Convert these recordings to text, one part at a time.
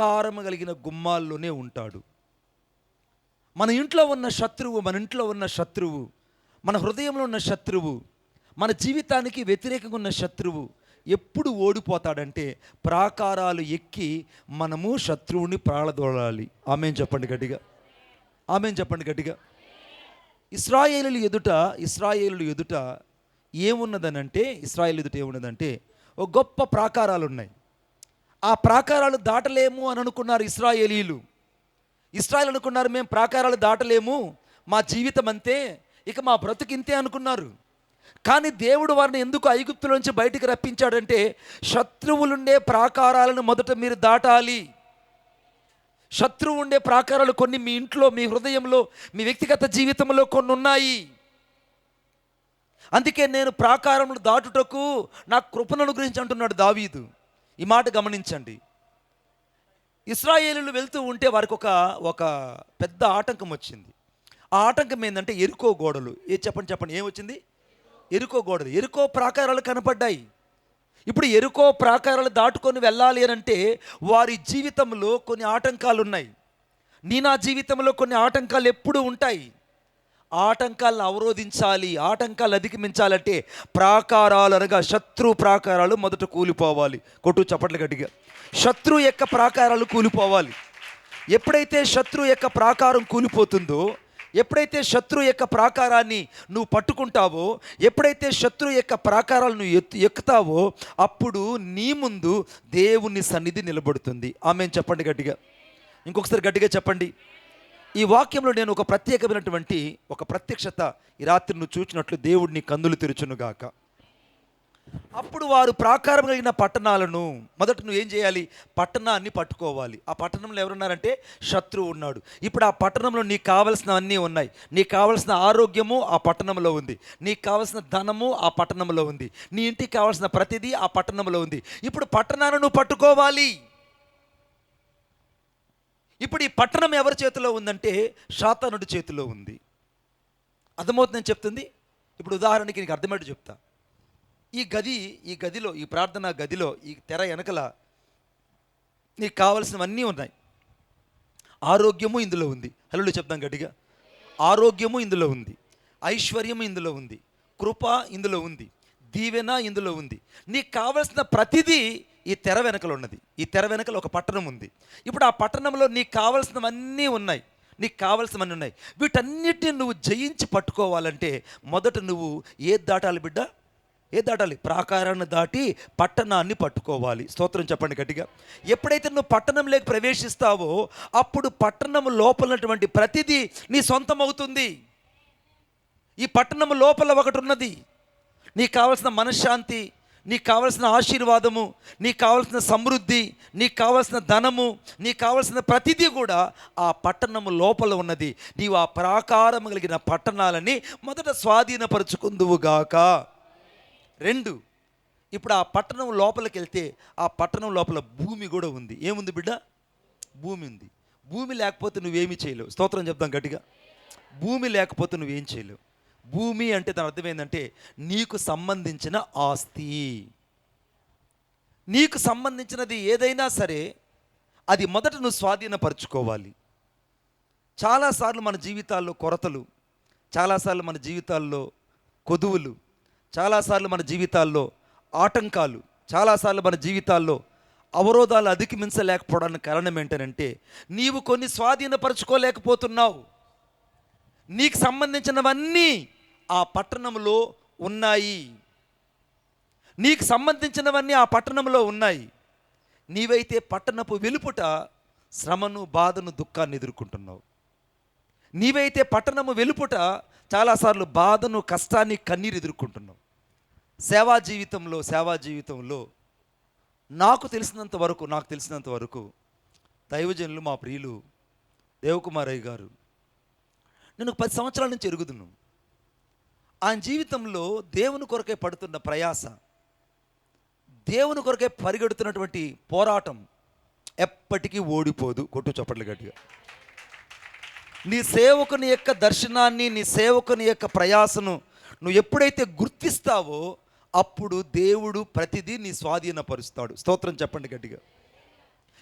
కారము కలిగిన గుమ్మాల్లోనే ఉంటాడు. మన ఇంట్లో ఉన్న శత్రువు, మన హృదయంలో ఉన్న శత్రువు, మన జీవితానికి వ్యతిరేకంగా ఉన్న శత్రువు ఎప్పుడు ఓడిపోతాడంటే ప్రాకారాలు ఎక్కి మనము శత్రువుని ప్రాళదోడాలి. ఆమేన్ చెప్పండి గట్టిగా, ఆమేన్ చెప్పండి గట్టిగా. ఇశ్రాయేలు ఎదుట ఏమున్నదంటే ఒక గొప్ప ప్రాకారాలు ఉన్నాయి. ఆ ప్రాకారాలు దాటలేము అని అనుకున్నారు ఇశ్రాయేలీలు అనుకున్నారు, మేము ప్రాకారాలు దాటలేము, మా జీవితం అంతే, ఇక మా బ్రతుకింతే అనుకున్నారు. కానీ దేవుడు వారిని ఎందుకు ఐగుప్తులోంచి బయటికి రప్పించాడంటే శత్రువులుండే ప్రాకారాలను మొదట మీరు దాటాలి. శత్రువు ఉండే ప్రాకారాలు కొన్ని మీ ఇంట్లో, మీ హృదయంలో, మీ వ్యక్తిగత జీవితంలో కొన్ని ఉన్నాయి. అందుకే నేను ప్రాకారములు దాటుటకు నా కృపను గురించి అంటున్నాడు దావీదు. ఈ మాట గమనించండి. ఇశ్రాయేలీయులు వెళ్తూ ఉంటే వారికి ఒక పెద్ద ఆటంకం వచ్చింది. ఆ ఆటంకం ఏంటంటే ఎరుకో గోడలు. చెప్పండి ఏమొచ్చింది? ఎరుకో గోడలు, ఎరుకో ప్రాకారాలు కనపడ్డాయి. ఇప్పుడు ఎరుకో ప్రాకారాలు దాటుకొని వెళ్ళాలి అని అంటే వారి జీవితంలో కొన్ని ఆటంకాలు ఉన్నాయి. నా జీవితంలో కొన్ని ఆటంకాలు ఎప్పుడూ ఉంటాయి. ఆటంకాలను అవరోధించాలి, ఆటంకాలు అధిగమించాలంటే ప్రాకారాలు అనగా శత్రు ప్రాకారాలు మొదట కూలిపోవాలి. కొట్టు చప్పట్లు గట్టిగా. శత్రు యొక్క ప్రాకారాలు కూలిపోవాలి. ఎప్పుడైతే శత్రు యొక్క ప్రాకారం కూలిపోతుందో, ఎప్పుడైతే శత్రు యొక్క ప్రాకారాన్ని నువ్వు పట్టుకుంటావో, ఎప్పుడైతే శత్రు యొక్క ప్రాకారాలు నువ్వు ఎక్కుతావో, అప్పుడు నీ ముందు దేవుని సన్నిధి నిలబడుతుంది. ఆమేన్ చెప్పండి గట్టిగా. ఇంకొకసారి గట్టిగా చెప్పండి. ఈ వాక్యంలో నేను ఒక ప్రత్యేకమైనటువంటి ఒక ప్రత్యక్షత ఈ రాత్రి నువ్వు చూచినట్లు దేవుడిని కన్నులు తెరుచునుగాక. అప్పుడు వారు ప్రాకారం కలిగిన పట్టణాలను మొదట నువ్వు ఏం చేయాలి? పట్టణాన్ని పట్టుకోవాలి. ఆ పట్టణంలో ఎవరున్నారంటే శత్రువు ఉన్నాడు. ఇప్పుడు ఆ పట్టణంలో నీకు కావలసినవన్నీ ఉన్నాయి. నీకు కావలసిన ఆరోగ్యము ఆ పట్టణంలో ఉంది, నీకు కావలసిన ధనము ఆ పట్టణంలో ఉంది, నీ ఇంటికి కావలసిన ప్రతిదీ ఆ పట్టణంలో ఉంది. ఇప్పుడు పట్టణాన్ని నువ్వు పట్టుకోవాలి. ఇప్పుడు ఈ పట్టణం ఎవరి చేతిలో ఉందంటే సాతానుడి చేతిలో ఉంది. అర్థమవుతుంది నేను చెప్తుంది. ఇప్పుడు ఉదాహరణకి నీకు అర్థమయ్యేట్టు చెప్తా. ఈ గదిలో, ఈ ప్రార్థనా గదిలో, ఈ తెర వెనకల నీకు కావలసినవన్నీ ఉన్నాయి. ఆరోగ్యము ఇందులో ఉంది. హల్లెలూయా చెప్తాం గట్టిగా. ఆరోగ్యము ఇందులో ఉంది, ఐశ్వర్యము ఇందులో ఉంది, కృప ఇందులో ఉంది, దీవెన ఇందులో ఉంది. నీకు కావలసిన ప్రతిదీ ఈ తెర వెనకలు ఉన్నది. ఈ తెర వెనకలు ఒక పట్టణం ఉంది. ఇప్పుడు ఆ పట్టణంలో నీకు కావలసినవన్నీ ఉన్నాయి, నీకు కావలసినవన్నీ ఉన్నాయి. వీటన్నిటిని నువ్వు జయించి పట్టుకోవాలంటే మొదట నువ్వు ఏది దాటాలి బిడ్డ? ఏది దాటాలి? ప్రాకారాన్ని దాటి పట్టణాన్ని పట్టుకోవాలి. స్తోత్రం చెప్పండి గట్టిగా. ఎప్పుడైతే నువ్వు పట్టణంలోకి ప్రవేశిస్తావో అప్పుడు పట్టణం లోపలటువంటి ప్రతిదీ నీ సొంతం అవుతుంది. ఈ పట్టణం లోపల ఒకటి ఉన్నది. నీకు కావలసిన మనశ్శాంతి, నీకు కావలసిన ఆశీర్వాదము, నీకు కావలసిన సమృద్ధి, నీకు కావలసిన ధనము, నీకు కావలసిన ప్రతిదీ కూడా ఆ పట్టణము లోపల ఉన్నది. నీవు ఆ ప్రాకారం కలిగిన పట్టణాలని మొదట స్వాధీనపరుచుకుందువుగాక. 2, ఇప్పుడు ఆ పట్టణం లోపలికి వెళ్తే ఆ పట్టణం లోపల భూమి కూడా ఉంది. ఏముంది బిడ్డ? భూమి ఉంది. భూమి లేకపోతే నువ్వేమీ చేయలేవు. స్తోత్రం చెప్తాం గట్టిగా. భూమి లేకపోతే నువ్వేం చేయలేవు. భూమి అంటే దాని అర్థం ఏంటంటే నీకు సంబంధించిన ఆస్తి. నీకు సంబంధించినది ఏదైనా సరే అది మొదట నువ్వు స్వాధీనపరచుకోవాలి. చాలాసార్లు మన జీవితాల్లో కొరతలు, చాలాసార్లు మన జీవితాల్లో కొదువులు, చాలాసార్లు మన జీవితాల్లో ఆటంకాలు, చాలాసార్లు మన జీవితాల్లో అవరోధాలు అధిగమించలేకపోవడానికి కారణం ఏంటంటే నీవు కొన్ని స్వాధీనపరచుకోలేకపోతున్నావు. నీకు సంబంధించినవన్నీ ఆ పట్టణంలో ఉన్నాయి. నీకు సంబంధించినవన్నీ ఆ పట్టణంలో ఉన్నాయి. నీవైతే పట్టణపు వెలుపుట శ్రమను, బాధను, దుఃఖాన్ని ఎదుర్కొంటున్నావు. నీవైతే పట్టణము వెలుపుట చాలాసార్లు బాధను, కష్టాన్ని, కన్నీరు ఎదుర్కొంటున్నావు. సేవా జీవితంలో నాకు తెలిసినంత వరకు దైవజనులు మా ప్రియులు దేవకుమారయ్య గారు నేను 10 సంవత్సరాల నుంచి ఎరుగుతున్నాను. ఆయన జీవితంలో దేవుని కొరకే పడుతున్న ప్రయాస, దేవుని కొరకే పరిగెడుతున్నటువంటి పోరాటం ఎప్పటికీ ఓడిపోదు. కొట్టు చప్పట్లు గట్టిగా. నీ సేవకుని యొక్క దర్శనాన్ని, నీ సేవకుని యొక్క ప్రయాసను నువ్వు ఎప్పుడైతే గుర్తిస్తావో అప్పుడు దేవుడు ప్రతిదీ నీ స్వాధీనపరుస్తాడు. స్తోత్రం చెప్పండి గట్టిగా.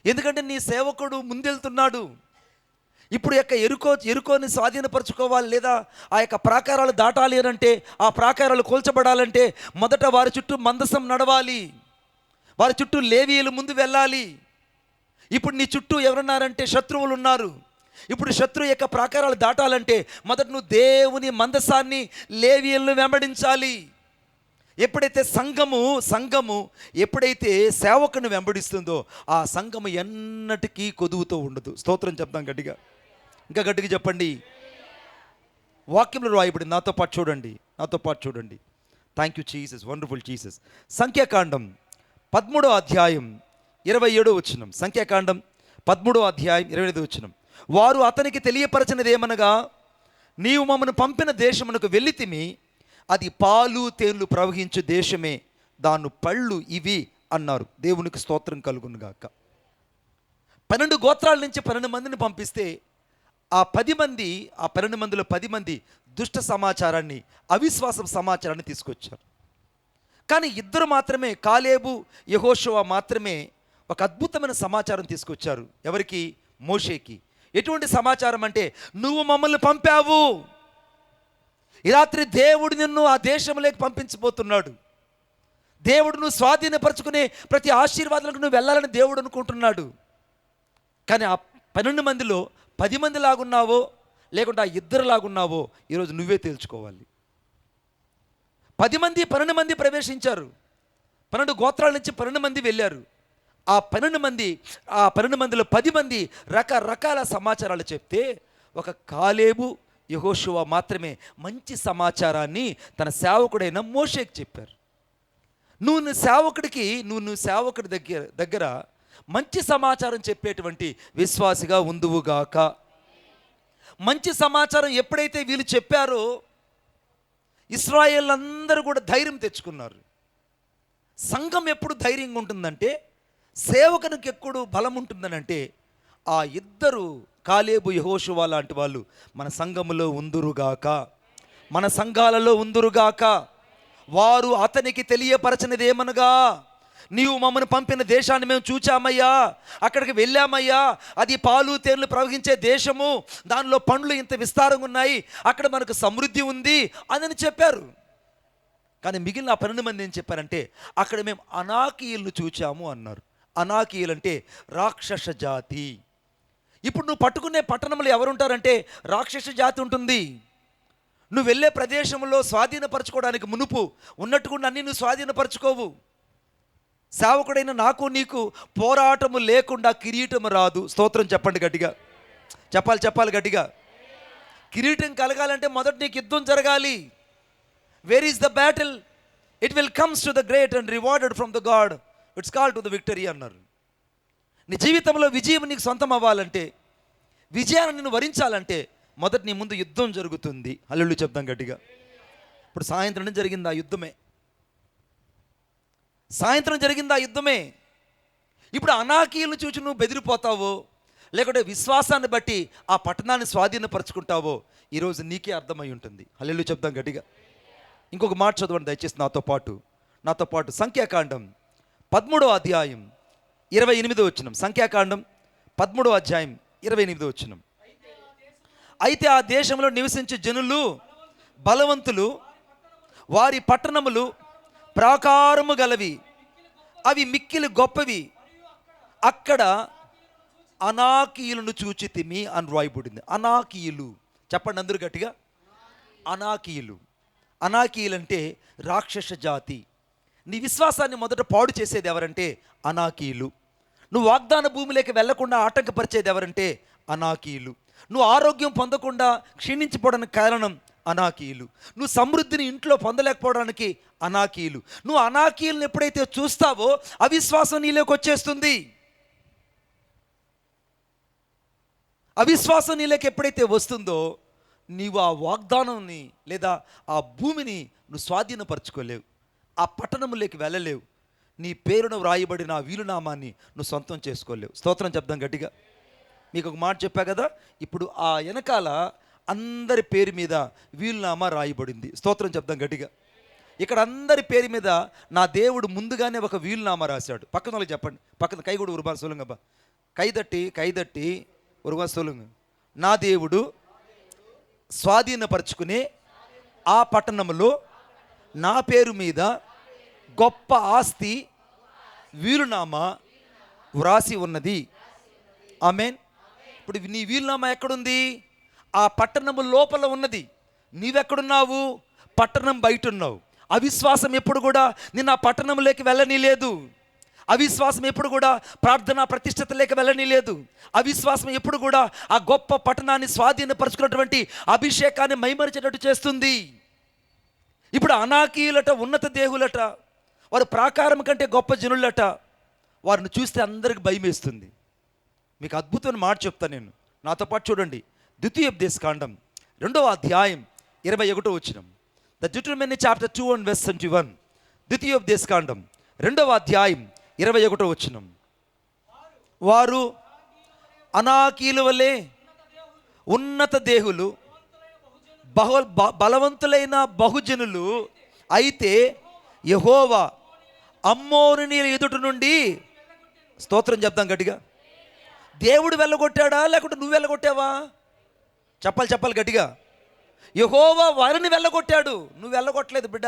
ఎందుకంటే నీ సేవకుడు ముందెళ్తున్నాడు. ఇప్పుడు యొక్క ఎరుకోని స్వాధీనపరచుకోవాలి, లేదా ఆ యొక్క ప్రాకారాలు దాటాలి అని అంటే, ఆ ప్రాకారాలు కూల్చబడాలంటే మొదట వారి చుట్టూ మందసం నడవాలి, వారి చుట్టూ లేవీయులు ముందు వెళ్ళాలి. ఇప్పుడు నీ చుట్టూ ఎవరున్నారంటే శత్రువులు ఉన్నారు. ఇప్పుడు శత్రువు యొక్క ప్రాకారాలు దాటాలంటే మొదట నువ్వు దేవుని మందసాన్ని, లేవీయులను వెంబడించాలి. ఎప్పుడైతే సంఘము ఎప్పుడైతే సేవకుని వెంబడిస్తుందో ఆ సంఘము ఎన్నటికీ కొదువుతో ఉండదు. స్తోత్రం చెప్తాం గట్టిగా, ఇంకా గట్టిగా చెప్పండి. వాక్యంలో రాయబడింది, నాతో పాటు చూడండి. Thank you Jesus, wonderful Jesus. సంఖ్యాకాండం 13వ అధ్యాయం 27వ వచనం. సంఖ్యాకాండం 13వ అధ్యాయం 25వ వచనం. వారు అతనికి తెలియపరచినది ఏమనగా, నీవు మమ్మను పంపిన దేశమునకు వెళ్ళితిమి, అది పాలు తేళ్లు ప్రవహించు దేశమే, దాని పళ్ళు ఇవి అన్నారు. దేవునికి స్తోత్రం కలుగును గాక. 12 గోత్రాల నుంచి 12 మందిని పంపిస్తే ఆ 12 మందిలో 10 మంది దుష్ట సమాచారాన్ని, అవిశ్వాసం సమాచారాన్ని తీసుకొచ్చారు. కానీ 2 మాత్రమే, కాలేబు యెహోషువ మాత్రమే ఒక అద్భుతమైన సమాచారం తీసుకొచ్చారు. ఎవరికి? మోషేకి. ఎటువంటి సమాచారం అంటే, నువ్వు మమ్మల్ని పంపావు, ఈ రాత్రి దేవుడు నిన్ను ఆ దేశంలోకి పంపించబోతున్నాడు. దేవుడు నువ్వు స్వాధీనపరచుకునే ప్రతి ఆశీర్వాదాలకు నువ్వు వెళ్ళాలని దేవుడు అనుకుంటున్నాడు. కానీ ఆ 12 మందిలో 10 మంది లాగున్నావో లేకుంటే ఆ 2 లాగున్నావో ఈరోజు నువ్వే తేల్చుకోవాలి. 10 మంది 12 మంది ప్రవేశించారు. 12 గోత్రాల నుంచి 12 మంది వెళ్ళారు. ఆ 12 మందిలో 10 మంది రకరకాల సమాచారాలు చెప్తే, ఒక కాలేబు యెహోషువ మాత్రమే మంచి సమాచారాన్ని తన సేవకుడైన మోషేకి చెప్పారు. నువ్వు సేవకుడి దగ్గర మంచి సమాచారం చెప్పేటువంటి విశ్వాసిగా ఉందువుగాక. మంచి సమాచారం ఎప్పుడైతే వీళ్ళు చెప్పారో ఇశ్రాయేల్ అందరూ కూడా ధైర్యం తెచ్చుకున్నారు. సంఘం ఎప్పుడు ధైర్యంగా ఉంటుందంటే, సేవకునికి ఎప్పుడు బలం ఉంటుందనంటే, ఆ 2 కాలేబు యెహోషువ లాంటి వాళ్ళు మన సంఘములో ఉందురుగాక, మన సంఘాలలో ఉందురుగాక. వారు అతనికి తెలియపరచినది ఏమనగా, నీవు మమ్మల్ని పంపిన దేశాన్ని మేము చూచామయ్యా, అక్కడికి వెళ్ళామయ్యా, అది పాలు తేళ్లు ప్రవహించే దేశము, దానిలో పండ్లు ఇంత విస్తారంగా ఉన్నాయి, అక్కడ మనకు సమృద్ధి ఉంది అని చెప్పారు. కానీ మిగిలిన 12 మంది ఏం చెప్పారంటే, అక్కడ మేము అనాకీయులను చూచాము అన్నారు. అనాకీయులు అంటే రాక్షస జాతి. ఇప్పుడు నువ్వు పట్టుకునే పట్టణంలో ఎవరుంటారంటే రాక్షస జాతి ఉంటుంది. నువ్వు వెళ్ళే ప్రదేశంలో స్వాధీనపరచుకోవడానికి మునుపు ఉన్నట్టుగా అన్నీ నువ్వు స్వాధీనపరచుకోవు. సేవకుడైన నాకు నీకు పోరాటము లేకుండా కిరీటము రాదు. స్తోత్రం చెప్పండి గట్టిగా, చెప్పాలి గట్టిగా. కిరీటం కలగాలంటే మొదట నీకు యుద్ధం జరగాలి. Wear is the battle? It will comes to the great and rewarded from the God, it's call to the victory అన్నారు. నీ జీవితంలో విజయం నీకు సొంతం అవ్వాలంటే, విజయాన్ని నిన్ను వరించాలంటే మొదట నీ ముందు యుద్ధం జరుగుతుంది. హల్లెలూయా చెప్దాం గట్టిగా. ఇప్పుడు సాయంత్రం జరిగింది ఆ యుద్ధమే. ఇప్పుడు అనాకీయులను చూసి నువ్వు బెదిరిపోతావో, లేకుంటే విశ్వాసాన్ని బట్టి ఆ పట్టణాన్ని స్వాధీనపరచుకుంటావో ఈరోజు నీకే అర్థమై ఉంటుంది. హల్లెలూయా చెప్దాం గట్టిగా. ఇంకొక మాట చదవండి దయచేసి నాతో పాటు. సంఖ్యాకాండం 13వ అధ్యాయం 28వ వచనం. సంఖ్యాకాండం 13వ అధ్యాయం 28వ వచనం. అయితే ఆ దేశంలో నివసించే జనులు బలవంతులు, వారి పట్టణములు ప్రాకారము గలవి, అవి మిక్కిలి గొప్పవి, అక్కడ అనాకీయులను చూచితిమి అని రాయబడింది. అనాకీయులు చెప్పండి అందరూ గట్టిగా. అనాకీయులు అంటే రాక్షస జాతి. నీ విశ్వాసాన్ని మొదట పాడు చేసేది ఎవరంటే అనాకీయులు. నువ్వు వాగ్దాన భూమిలోకి వెళ్లకుండా ఆటంకపరిచేది ఎవరంటే అనాకీయులు. నువ్వు ఆరోగ్యం పొందకుండా క్షీణించిపోవడానికి కారణం అనాకీయులు. నువ్వు సమృద్ధిని ఇంట్లో పొందలేకపోవడానికి అనాకీయులు. నువ్వు అనాకీయులను ఎప్పుడైతే చూస్తావో అవిశ్వాసం నీలోకి వచ్చేస్తుంది. అవిశ్వాసం నీలోకి ఎప్పుడైతే వస్తుందో నీవు ఆ వాగ్దానాన్ని లేదా ఆ భూమిని నువ్వు స్వాధీనపరచుకోలేవు, ఆ పట్టణంలోకి వెళ్ళలేవు, నీ పేరును వ్రాయబడిన ఆ వీలునామాన్ని నువ్వు సొంతం చేసుకోలేవు. స్తోత్రం చెప్దాం గట్టిగా. మీకు ఒక మాట చెప్పా కదా, ఇప్పుడు ఆ వెనకాల అందరి పేరు మీద వీలునామా రాయబడింది. స్తోత్రం చెప్దాం గట్టిగా. ఇక్కడ అందరి పేరు మీద నా దేవుడు ముందుగానే ఒక వీలునామా రాశాడు. పక్కన వాళ్ళకి చెప్పండి, పక్కన కైగూడు ఉరుబారు సోలంగబ్బా, కైదట్టి ఒరుగా సొలుంగు. నా దేవుడు స్వాధీనపరుచుకునే ఆ పట్టణంలో నా పేరు మీద గొప్ప ఆస్తి వీలునామా వ్రాసి ఉన్నది. ఆమేన్. ఇప్పుడు నీ వీలునామా ఎక్కడుంది? ఆ పట్టణము లోపల ఉన్నది. నీవెక్కడున్నావు? పట్టణం బయట ఉన్నావు. అవిశ్వాసం ఎప్పుడు కూడా నిన్ను ఆ పట్టణంలోకి వెళ్ళని లేదు. అవిశ్వాసం ఎప్పుడు కూడా ప్రార్థనా ప్రతిష్టతలేక వెళ్ళని లేదు. అవిశ్వాసం ఎప్పుడు కూడా ఆ గొప్ప పట్టణాన్ని స్వాధీనపరుచుకున్నటువంటి అభిషేకాన్ని మైమరిచేటట్టు చేస్తుంది. ఇప్పుడు అనాకీయులట, ఉన్నత దేహులట, వారు ప్రాకారం కంటే గొప్ప జనులట. వారిని చూస్తే అందరికి భయం వేస్తుంది. మీకు అద్భుతమైన మాట చెప్తాను నేను, నాతో పాటు చూడండి. ద్వితీయోపదేశకాండం 2వ అధ్యాయం 21వ వచనం. The Deuteronomy chapter 2 and verse 21. ద్వితీయోపదేశకాండం 2వ అధ్యాయం 21వ వచనం. వారు అనాకీల వలె ఉన్నత దేహులు, బలవంతులైన బహుజనులు అయితే యెహోవా అమ్మోనుని ఎదుట నుండి, స్తోత్రం చెప్దాం గట్టిగా, దేవుడు వెళ్ళగొట్టాడా లేకుంటే నువ్వు వెళ్ళగొట్టావా? చెప్పాలి గట్టిగా. యెహోవా వారిని వెళ్ళగొట్టాడు, నువ్వు వెళ్ళగొట్టలేదు బిడ్డ.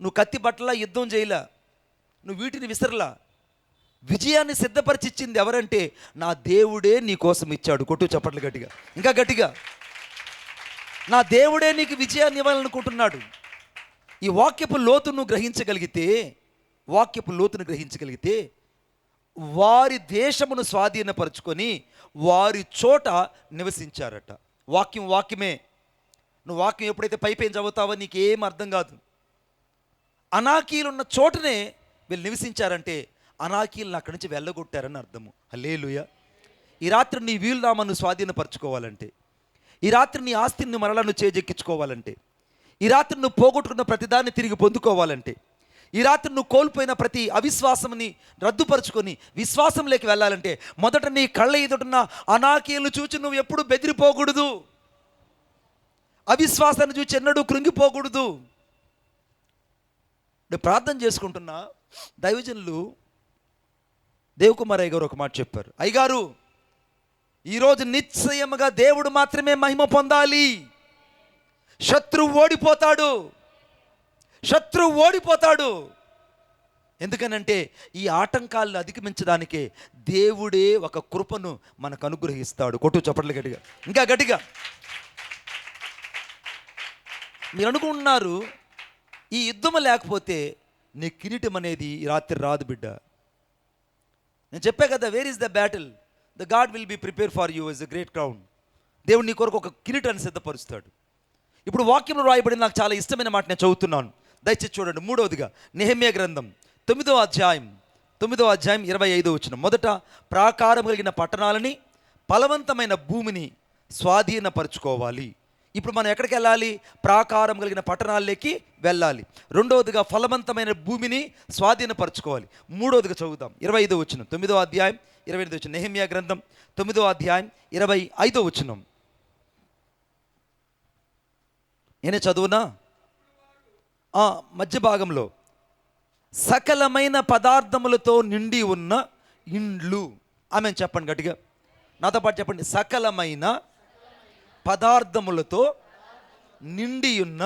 నువ్వు కత్తి బట్టలా యుద్ధం చేయలా, నువ్వు వీటిని విసరలా. విజయాన్ని సిద్ధపరిచి ఇచ్చింది ఎవరంటే నా దేవుడే నీ కోసం ఇచ్చాడు. కొట్టు చప్పట్లు గట్టిగా, ఇంకా గట్టిగా. నా దేవుడే నీకు విజయాన్ని ఇవ్వాలనుకుంటున్నాడు. ఈ వాక్యపు లోతును గ్రహించగలిగితే వారి దేశమును స్వాధీనపరుచుకొని వారి చోట నివసించారట. వాక్యమే. నువ్వు వాక్యం ఎప్పుడైతే పైపేం చదువుతావో నీకేం అర్థం కాదు. అనాకీలు ఉన్న చోటనే వీళ్ళు నివసించారంటే అనాకీలను అక్కడి నుంచి వెళ్ళగొట్టారని అర్థము. హల్లెలూయా. ఈ రాత్రి నీ వీలునామాను స్వాధీనపరచుకోవాలంటే, ఈ రాత్రి నీ ఆస్తిని మరలా నువ్వు చేజెక్కించుకోవాలంటే, ఈ రాత్రి నువ్వు పోగొట్టుకున్న ప్రతిదాన్ని తిరిగి పొందుకోవాలంటే, ఈ రాత్రి నువ్వు కోల్పోయిన ప్రతి అవిశ్వాసంని రద్దుపరుచుకొని విశ్వాసంలోకి వెళ్ళాలంటే మొదట నీ కళ్ళ ఎదుటున్న అనాకీలను చూచి నువ్వు ఎప్పుడు బెదిరిపోకూడదు. అవిశ్వాసాన్ని చూచి ఎన్నడూ కృంగిపోకూడదు. నేను ప్రార్థన చేసుకుంటున్నా. దైవజనులు దేవకుమారయ్య గారు ఒక మాట చెప్పారు. అయ్యగారు, ఈరోజు నిశ్చయముగా దేవుడు మాత్రమే మహిమ పొందాలి. శత్రువు ఓడిపోతాడు. ఎందుకనంటే ఈ ఆటంకాలను అధిగమించడానికే దేవుడే ఒక కృపను మనకు అనుగ్రహిస్తాడు. కొట్టు చప్పట్లు గట్టిగా, ఇంకా గట్టిగా. మీరు అనుకుంటున్నారు ఈ యుద్ధం లేకపోతే నీ కిరీటం అనేది ఈ రాత్రి రాదు బిడ్డ. నేను చెప్పా కదా, where is the battle? The God will be prepare for you as a great crown. దేవుడు నీ కొరకు ఒక కిరీటాన్ని సిద్ధపరుస్తాడు. ఇప్పుడు వాక్యంలో రాయబడి నాకు చాలా ఇష్టమైన మాట నేను చదువుతున్నాను, దయచేసి చూడండి. 3వదిగా నెహెమ్యా గ్రంథం 9వ అధ్యాయం 25వ వచనం. మొదట ప్రాకారం కలిగిన పట్టణాలని, ఫలవంతమైన భూమిని స్వాధీనపరచుకోవాలి. ఇప్పుడు మనం ఎక్కడికి వెళ్ళాలి? ప్రాకారం కలిగిన పట్టణాల్లోకి వెళ్ళాలి. రెండవదిగా ఫలవంతమైన భూమిని స్వాధీనపరచుకోవాలి. మూడవదిగా చదువుతాం 25వ వచనం, 9వ అధ్యాయం 25వ వచనం. నెహెమ్యా గ్రంథం 9వ అధ్యాయం 25వ వచనం. నేనే చదువునా? మధ్య భాగంలో సకలమైన పదార్థములతో నిండి ఉన్న ఇండ్లు. ఆమె చెప్పండి గట్టిగా, నాతో పాటు చెప్పండి. సకలమైన పదార్థములతో నిండి ఉన్న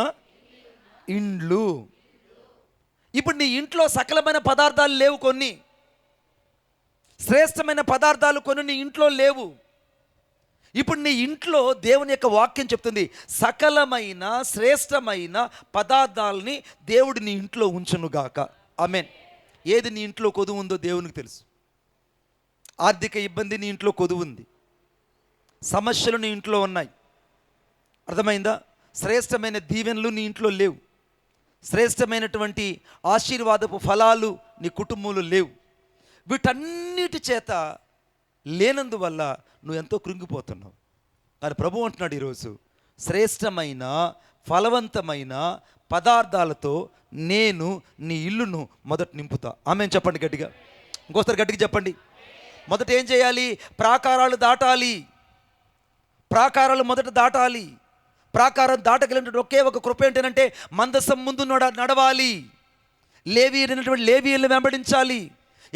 ఇండ్లు. ఇప్పుడు నీ ఇంట్లో సకలమైన పదార్థాలు లేవు, కొన్ని శ్రేష్టమైన పదార్థాలు కొన్ని నీ ఇంట్లో లేవు. ఇప్పుడు నీ ఇంట్లో దేవుని యొక్క వాక్యం చెప్తుంది, సకలమైన శ్రేష్టమైన పదార్థాలని దేవుడు నీ ఇంట్లో ఉంచునుగాక. ఆమేన్. ఏది నీ ఇంట్లో కొదువు ఉందో దేవునికి తెలుసు. ఆర్థిక ఇబ్బంది నీ ఇంట్లో కొదువు ఉంది, సమస్యలు నీ ఇంట్లో ఉన్నాయి, అర్థమైందా? శ్రేష్టమైన దీవెనలు నీ ఇంట్లో లేవు, శ్రేష్టమైనటువంటి ఆశీర్వాదపు ఫలాలు నీ కుటుంబంలో లేవు. వీటన్నిటి చేత లేనందువల్ల నువ్వు ఎంతో కృంగిపోతున్నావు. కానీ ప్రభు అంటున్నాడు ఈరోజు, శ్రేష్టమైన ఫలవంతమైన పదార్థాలతో నేను నీ ఇల్లును మొదట నింపుతా. ఆమేన్ చెప్పండి గట్టిగా, ఇంకోసారి గట్టిగా చెప్పండి. మొదట ఏం చేయాలి? ప్రాకారాలు దాటాలి. ప్రాకారాలు మొదట దాటాలి. ప్రాకారం దాటగలిగినటువంటి ఒకే ఒక కృప ఏంటంటే మందసం ముందు నడవాలి. లేవీయులను వెంబడించాలి.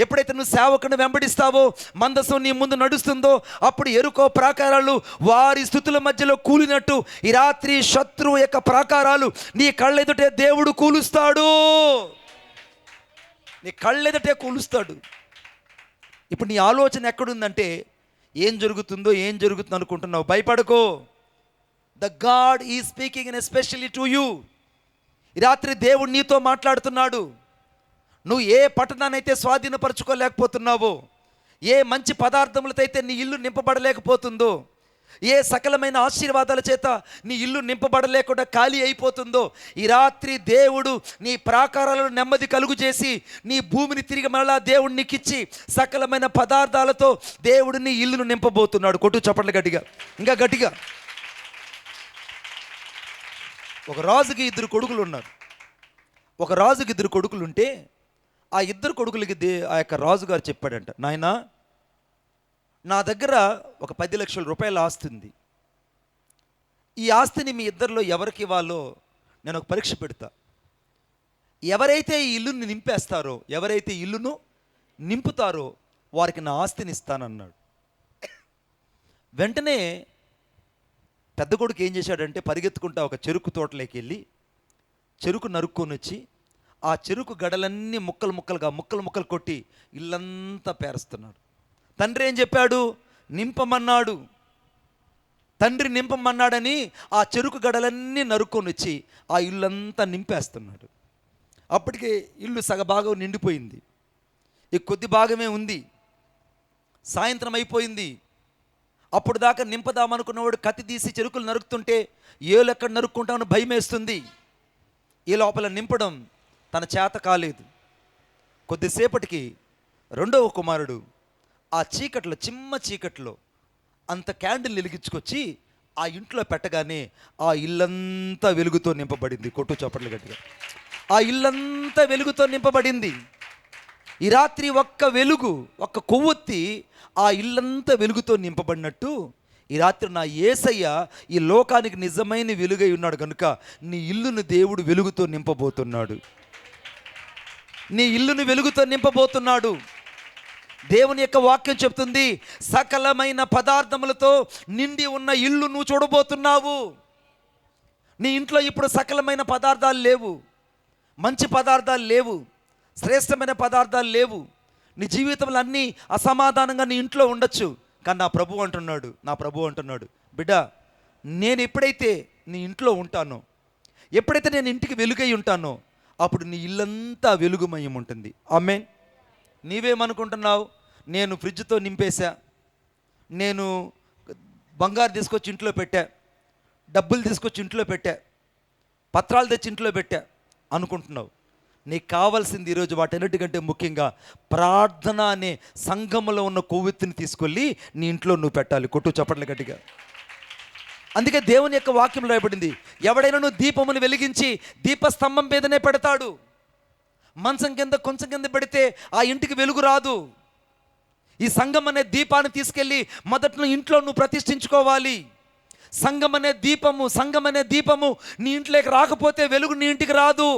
ఎప్పుడైతే నువ్వు సేవకుని వెంబడిస్తావో, మందసం నీ ముందు నడుస్తుందో, అప్పుడు ఎరుకో ప్రాకారాలు వారి స్థుతుల మధ్యలో కూలినట్టు ఈ రాత్రి శత్రువు యొక్క ప్రాకారాలు నీ కళ్ళెదుటే దేవుడు కూలుస్తాడు. నీ కళ్ళెదుటే కూలుస్తాడు. ఇప్పుడు నీ ఆలోచన ఎక్కడుందంటే ఏం జరుగుతుందో అనుకుంటున్నావు. భయపడకో. The God is speaking in especially to you. ఈ రాత్రి దేవుడు నీతో మాట్లాడుతున్నాడు. నువ్వు ఏ పట్టణాన్నైతే స్వాధీనపరచుకోలేకపోతున్నావో, ఏ మంచి పదార్థములతో అయితే నీ ఇల్లు నింపబడలేకపోతుందో, ఏ సకలమైన ఆశీర్వాదాల చేత నీ ఇల్లు నింపబడలేకుండా ఖాళీ అయిపోతుందో, ఈ రాత్రి దేవుడు నీ ప్రాకారాలను నెమ్మది కలుగు చేసి నీ భూమిని తిరిగి మరలా దేవుడు నీకిచ్చి సకలమైన పదార్థాలతో దేవుడు నీ ఇల్లును నింపబోతున్నాడు. కొట్టు చప్పట్లు గట్టిగా, ఇంకా గట్టిగా. ఒక రాజుకి ఇద్దరు కొడుకులు ఉన్నారు. ఒక రాజుకి ఇద్దరు కొడుకులు ఉంటే ఆ ఇద్దరు కొడుకులకి ఆ యొక్క రాజుగారు చెప్పాడంట, నాయనా, నా దగ్గర ఒక 10 లక్షల రూపాయల ఆస్తి ఉంది. ఈ ఆస్తిని మీ ఇద్దరిలో ఎవరికి ఇవ్వాలో నేను ఒక పరీక్ష పెడతా. ఎవరైతే ఈ ఇల్లుని నింపేస్తారో, ఎవరైతే ఇల్లును నింపుతారో వారికి నా ఆస్తిని ఇస్తానన్నాడు. వెంటనే పెద్ద కొడుకు ఏం చేశాడంటే పరిగెత్తుకుంటా ఒక చెరుకు తోటలోకి వెళ్ళి చెరుకు నరుక్కొని వచ్చి ఆ చెరుకు గడలన్నీ ముక్కలు కొట్టి ఇల్లంతా పేరుస్తున్నాడు. తండ్రి ఏం చెప్పాడు? నింపమన్నాడు. తండ్రి నింపమన్నాడని ఆ చెరుకు గడలన్నీ నరుక్కొని వచ్చి ఆ ఇల్లంతా నింపేస్తున్నాడు. అప్పటికే ఇల్లు సగభాగం నిండిపోయింది, ఈ కొద్ది భాగమే ఉంది. సాయంత్రం అయిపోయింది. అప్పుడు దాకా నింపదామనుకున్నవాడు కత్తి తీసి చెరుకులు నరుకుతుంటే ఏలు ఎక్కడ నరుక్కుంటామని భయం వేస్తుంది. ఈ లోపల నింపడం తన చేత కాలేదు. కొద్దిసేపటికి రెండవ కుమారుడు ఆ చీకట్లో, చిమ్మ చీకట్లో అంత క్యాండిల్ వెలిగించుకొచ్చి ఆ ఇంట్లో పెట్టగానే ఆ ఇల్లంతా వెలుగుతో నింపబడింది. కొట్టు చప్పట్లు గట్టిగా. ఆ ఇల్లంతా వెలుగుతో నింపబడింది. ఈ రాత్రి ఒక్క వెలుగు, ఒక్క కొవ్వొత్తి ఆ ఇల్లంతా వెలుగుతో నింపబడినట్టు ఈ రాత్రి నా యేసయ్య ఈ లోకానికి నిజమైన వెలుగై ఉన్నాడు కనుక నీ ఇల్లును దేవుడు వెలుగుతో నింపబోతున్నాడు. నీ ఇల్లును వెలుగుతో నింపబోతున్నాడు. దేవుని యొక్క వాక్యం చెప్తుంది, సకలమైన పదార్థములతో నిండి ఉన్న ఇల్లు నువ్వు చూడబోతున్నావు. నీ ఇంట్లో ఇప్పుడు సకలమైన పదార్థాలు లేవు, మంచి పదార్థాలు లేవు, శ్రేష్టమైన పదార్థాలు లేవు. నీ జీవితంలో అన్నీ అసమాధానంగా నీ ఇంట్లో ఉండొచ్చు. కానీ నా ప్రభు అంటున్నాడు, బిడ్డ, నేను ఎప్పుడైతే నీ ఇంట్లో ఉంటానో, ఎప్పుడైతే నేను ఇంటికి వెలుగై ఉంటానో, అప్పుడు నీ ఇల్లంతా వెలుగుమయం ఉంటుంది. ఆమేన్. నీవేమనుకుంటున్నావు? నేను ఫ్రిడ్జ్తో నింపేశా, నేను బంగారు తీసుకొచ్చి ఇంట్లో పెట్టా, డబ్బులు తీసుకొచ్చి ఇంట్లో పెట్టా, పత్రాలు తెచ్చి ఇంట్లో పెట్టా అనుకుంటున్నావు. నీకు కావాల్సింది ఈరోజు వాటన్నిటికంటే ముఖ్యంగా ప్రార్థన అనే సంఘములో ఉన్న కొవ్వొత్తిని తీసుకెళ్ళి నీ ఇంట్లో నువ్వు పెట్టాలి. కొట్టు చప్పట్ల గట్టిగా. అందుకే దేవుని యొక్క వాక్యం రాయబడింది, ఎవడైనా నువ్వు దీపమును వెలిగించి దీపస్తంభం మీదనే పెడతాడు. మంచం కింద కొంచెం కింద పెడితే ఆ ఇంటికి వెలుగు రాదు. ఈ సంఘం అనే దీపాన్ని తీసుకెళ్ళి మొదట్లో ఇంట్లో నువ్వు ప్రతిష్ఠించుకోవాలి. సంఘం అనే దీపము నీ ఇంట్లోకి రాకపోతే వెలుగు నీ ఇంటికి రాదు.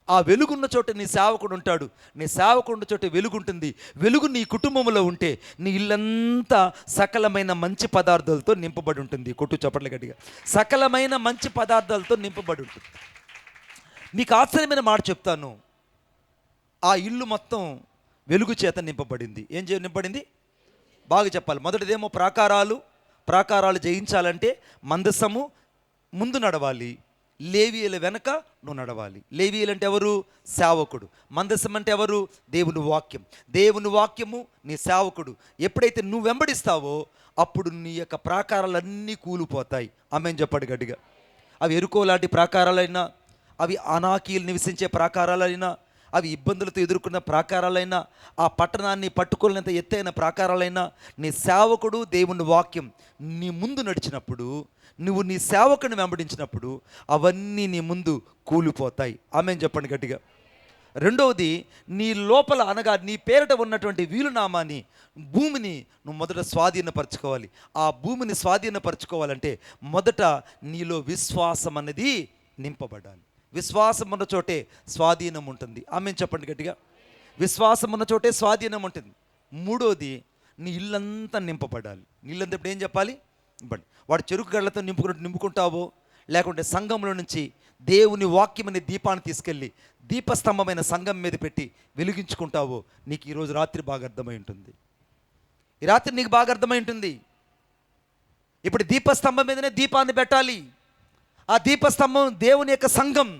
ఆ వెలుగున్న చోట నీ సేవకుడు ఉంటాడు, నీ సేవకున్న చోట వెలుగు ఉంటుంది. వెలుగు నీ కుటుంబంలో ఉంటే నీ ఇల్లంతా సకలమైన మంచి పదార్థాలతో నింపబడి ఉంటుంది. కొట్టు చప్పట్ల గట్టిగా. సకలమైన మంచి పదార్థాలతో నింపబడి ఉంటుంది. మీకు ఆశ్చర్యమైన మాట చెప్తాను, ఆ ఇల్లు మొత్తం వెలుగు చేత నింపబడింది. ఏం నింపబడింది? బాగా చెప్పాలి. మొదటిదేమో ప్రాకారాలు జయించాలంటే మందసము ముందు నడవాలి, లేవీయుల వెనక నువ్వు నడవాలి. లేవీయులు అంటే ఎవరు? సేవకుడు. మందసం అంటే ఎవరు? దేవుని వాక్యము నీ సేవకుడు. ఎప్పుడైతే నువ్వు వెంబడిస్తావో అప్పుడు నీ యొక్క ప్రాకారాలన్నీ కూలిపోతాయి. ఆమేన్ చెప్పండి గట్టిగా. అవి ఎరుకో లాంటి ప్రాకారాలైనా, అవి అనాకీలు నివసించే ప్రాకారాలైనా, అవి ఇబ్బందులతో ఎదుర్కొన్న ప్రాకారాలైనా, ఆ పట్టణాన్ని పట్టుకోలేనంత ఎత్తైన ప్రాకారాలైనా, నీ సేవకుడు దేవుని వాక్యం నీ ముందు నడిచినప్పుడు, నువ్వు నీ సేవకుని వెంబడించినప్పుడు అవన్నీ నీ ముందు కూలిపోతాయి. ఆమేన్ చెప్పండి గట్టిగా. రెండవది, నీ లోపల అనగా నీ పేరిట ఉన్నటువంటి వీలునామాని, భూమిని నువ్వు మొదట స్వాధీనపరచుకోవాలి. ఆ భూమిని స్వాధీనపరచుకోవాలంటే మొదట నీలో విశ్వాసం అనేది నింపబడాలి. విశ్వాసం ఉన్న చోటే స్వాధీనం ఉంటుంది. ఆమేన్ చెప్పండి గట్టిగా. విశ్వాసం ఉన్న చోటే స్వాధీనం ఉంటుంది. మూడోది, నీ ఇల్లంతా నింపబడాలి. నీళ్ళంతా ఇప్పుడు ఏం చెప్పాలి? ఇవ్వండి. వాడు చెరుకు గళ్ళతో నింపుకుంటావో, లేకుంటే సంఘంలో నుంచి దేవుని వాక్యం అనే దీపాన్ని తీసుకెళ్ళి దీపస్తంభమైన సంఘం మీద పెట్టి వెలిగించుకుంటావో, నీకు ఈరోజు రాత్రి బాగా అర్థమై ఉంటుంది. ఈ రాత్రి నీకు బాగా అర్థమై ఉంటుంది. ఇప్పుడు దీపస్తంభం మీదనే దీపాన్ని పెట్టాలి. ఆ దీపస్తంభం దేవుని యొక్క సంఘం.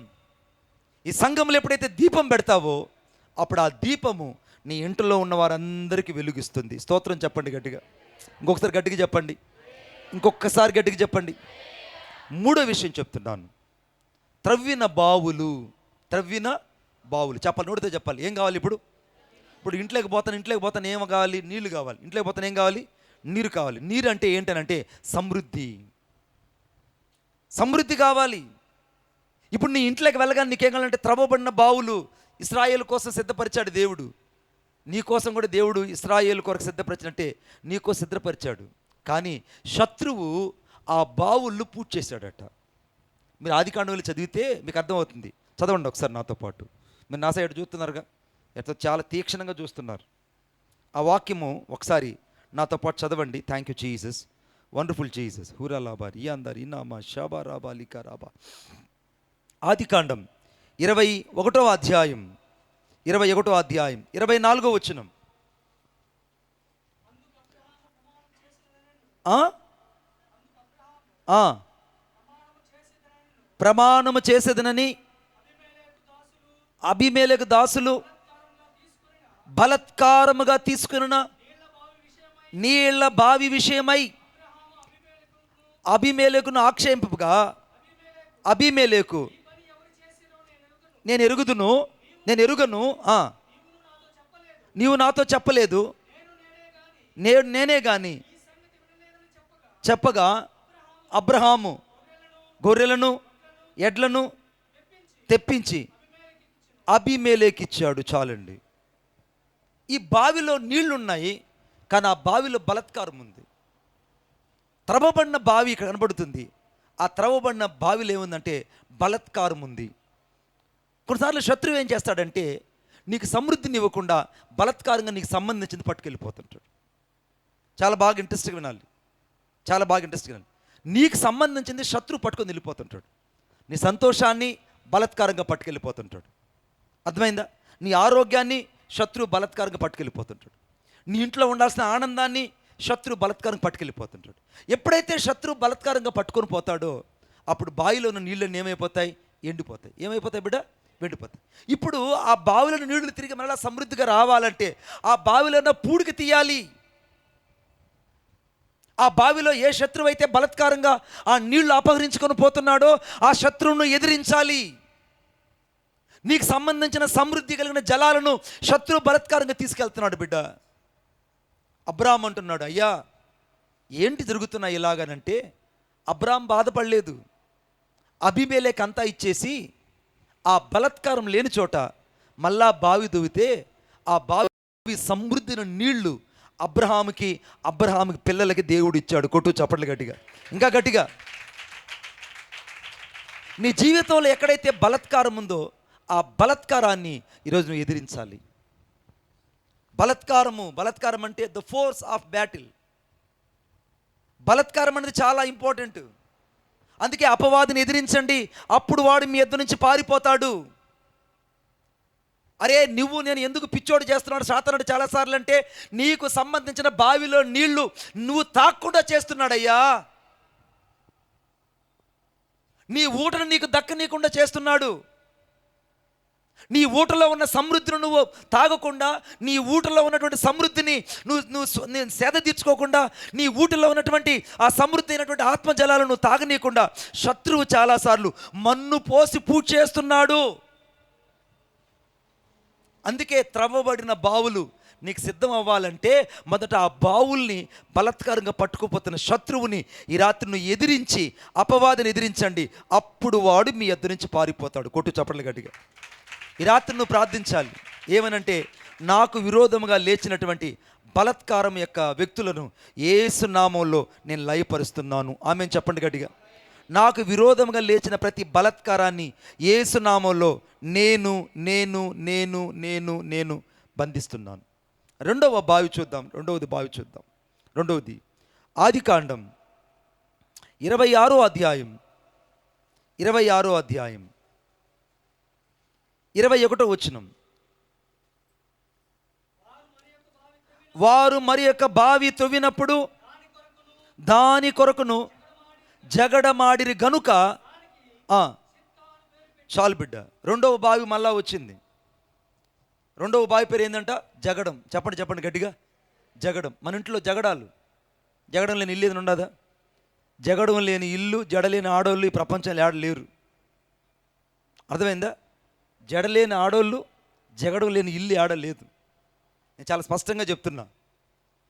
ఈ సంఘంలో ఎప్పుడైతే దీపం పెడతావో, అప్పుడు ఆ దీపము నీ ఇంట్లో ఉన్న వారందరికీ వెలుగిస్తుంది. స్తోత్రం చెప్పండి గట్టిగా. ఇంకొకసారి గట్టిగా చెప్పండి. ఇంకొకసారి గట్టిగా చెప్పండి. మూడో విషయం చెప్తున్నాను. త్రవ్విన బావులు. చెప్పాలి, నోటితో చెప్పాలి. ఏం కావాలి? ఇప్పుడు ఇంట్లోకి పోతాను ఏం కావాలి? నీళ్లు కావాలి. ఇంట్లోకి పోతాను ఏం కావాలి? నీరు కావాలి. నీరు అంటే ఏంటనంటే సమృద్ధి కావాలి. ఇప్పుడు నీ ఇంట్లోకి వెళ్ళగానే నీకేం కావాలంటే త్రవ్వబడిన బావులు. ఇశ్రాయేలు కోసం సిద్ధపరిచాడు దేవుడు. నీ కోసం కూడా దేవుడు ఇశ్రాయేలు కొరకు సిద్ధపరిచినట్టే నీకో సిద్ధపరిచాడు. కానీ శత్రువు ఆ బావుళ్ళు పూర్తి చేశాడట. మీరు ఆదికాండంలో చదివితే మీకు అర్థమవుతుంది. చదవండి ఒకసారి నాతో పాటు. మీరు నా సైడ్ చూస్తున్నారుగా, ఎంతో చాలా తీక్షణంగా చూస్తున్నారు. ఆ వాక్యము ఒకసారి నాతో పాటు చదవండి. Thank you Jesus, wonderful Jesus. హూరా లాబా రియాందర్ ఇనామా షాబా రాబా లికా రాబా. ఆదికాండం 21వ అధ్యాయం 24వ వచనం. ప్రమాణము చేసేదనని అబీమెలెకు దాసులు బలత్కారముగా తీసుకున్న నీళ్ల బావి విషయమై అబీమెలెకును ఆక్షేపింపగా, అబీమెలెకు నేను ఎరుగను, నీవు నాతో చెప్పలేదు, నేనే గాని చెప్పగా అబ్రహాము గొర్రెలను ఎడ్లను తెప్పించి అబీమెలెకిచ్చాడు. చాలండి. ఈ బావిలో నీళ్లున్నాయి, కానీ ఆ బావిలో బలత్కారం ఉంది. త్రవ్వబడిన బావి ఇక్కడ కనబడుతుంది. ఆ త్రవ్వబడిన బావిలో ఏముందంటే బలత్కారం ఉంది. కొన్నిసార్లు శత్రువు ఏం చేస్తాడంటే నీకు సమృద్ధిని ఇవ్వకుండా బలత్కారంగా నీకు సంబంధించింది పట్టుకెళ్ళిపోతుంటాడు. చాలా బాగా ఇంట్రెస్ట్గా వినాలి. నీకు సంబంధించింది శత్రువు పట్టుకొని వెళ్ళిపోతుంటాడు. నీ సంతోషాన్ని బలత్కారంగా పట్టుకెళ్ళిపోతుంటాడు. అర్థమైందా? నీ ఆరోగ్యాన్ని శత్రువు బలత్కారంగా పట్టుకెళ్ళిపోతుంటాడు. నీ ఇంట్లో ఉండాల్సిన ఆనందాన్ని శత్రువు బలత్కారంగా పట్టుకెళ్ళిపోతుంటాడు. ఎప్పుడైతే శత్రువు బలత్కారంగా పట్టుకొని పోతాడో అప్పుడు బావిలో ఉన్న నీళ్ళని ఏమైపోతాయి? ఎండిపోతాయి. ఏమైపోతాయి బిడ్డ? ఎండిపోతాయి. ఇప్పుడు ఆ బావిలో నీళ్లు తిరిగి మళ్ళీ సమృద్ధిగా రావాలంటే ఆ బావిలో ఉన్న పూడికి తీయాలి. ఆ బావిలో ఏ శత్రువు అయితే బలత్కారంగా ఆ నీళ్లు అపహరించుకొని పోతున్నాడో ఆ శత్రువును ఎదిరించాలి. నీకు సంబంధించిన సమృద్ధి కలిగిన జలాలను శత్రువు బలత్కారంగా తీసుకెళ్తున్నాడు బిడ్డ. అబ్రాహాం అంటున్నాడు, అయ్యా ఏంటి జరుగుతున్నాయి ఇలాగనంటే, అబ్రాహాం బాధపడలేదు. అబీమెలెకు అంతా ఇచ్చేసి ఆ బలత్కారం లేని చోట మళ్ళా బావి దువ్వితే ఆ బావి సమృద్ధిన నీళ్లు అబ్రహాముకి పిల్లలకి దేవుడు ఇచ్చాడు. కొట్టు చప్పట్లు గట్టిగా, ఇంకా గట్టిగా. నీ జీవితంలో ఎక్కడైతే బలత్కారం ఉందో ఆ బలత్కారాన్ని ఈరోజు నువ్వు ఎదిరించాలి. బలత్కారం అంటే ద ఫోర్స్ ఆఫ్ బ్యాటిల్. బలత్కారం అనేది చాలా ఇంపార్టెంట్. అందుకే అపవాదిని ఎదిరించండి, అప్పుడు వాడు మీ ఎద్దు నుంచి పారిపోతాడు. అరే నేను ఎందుకు పిచ్చోడు చేస్తున్నాడు సాతానుడు చాలాసార్లు అంటే, నీకు సంబంధించిన బావిలో నీళ్లు నువ్వు తాక్కుండా చేస్తున్నాడయ్యా. నీ ఊటను నీకు దక్కనీయకుండా చేస్తున్నాడు. నీ ఊటలో ఉన్న సమృద్ధిని నువ్వు తాగకుండా, నీ ఊటలో ఉన్నటువంటి సమృద్ధిని నువ్వు సేద తీర్చుకోకుండా, నీ ఊటలో ఉన్నటువంటి ఆ సమృద్ధి అయినటువంటి ఆత్మజలాలను నువ్వు తాగనీయకుండా శత్రువు చాలాసార్లు మన్ను పోసి పూడ్చి చేస్తున్నాడు. అందుకే త్రవ్వబడిన బావులు నీకు సిద్ధం అవ్వాలంటే మొదట ఆ బావుల్ని బలత్కారంగా పట్టుకుపోతున్న శత్రువుని ఈ రాత్రి నువ్వు ఎదిరించి, అపవాదిని ఎదిరించండి, అప్పుడు వాడు మీ యొద్ద నుంచి పారిపోతాడు. కొట్టు చప్పట్లు గట్టిగా. ఈ రాత్రి నువ్వు ప్రార్థించాలి. ఏమనంటే, నాకు విరోధముగా లేచినటువంటి బలత్కారం యొక్క వ్యక్తులను యేసు నామములో నేను లయపరుస్తున్నాను. ఆమేన్ చెప్పండి గట్టిగా. నాకు విరోధముగా లేచిన ప్రతి బలత్కారాన్ని యేసు నామములో నేను బంధిస్తున్నాను. రెండవ బావి చూద్దాం. రెండవది ఆదికాండం 26వ అధ్యాయం 21వ వచనం. వారు మరి యొక్క బావి త్రవ్వినప్పుడు దాని కొరకును జగడమాడిరి గనుక చాలు బిడ్డ. రెండవ బావి మళ్ళా వచ్చింది. రెండవ బావి పేరు ఏంటంట? జగడం. చెప్పండి గట్టిగా, జగడం. మన ఇంట్లో జగడం లేని ఇల్లు ఏదైనా ఉండదా? జగడం లేని ఇల్లు, జడలేని ఆడోళ్ళు ఈ ప్రపంచంలో లేరు. అర్థమైందా? జడలేని ఆడోళ్ళు, జగడం లేని ఇల్లు లేదు. నేను చాలా స్పష్టంగా చెప్తున్నా.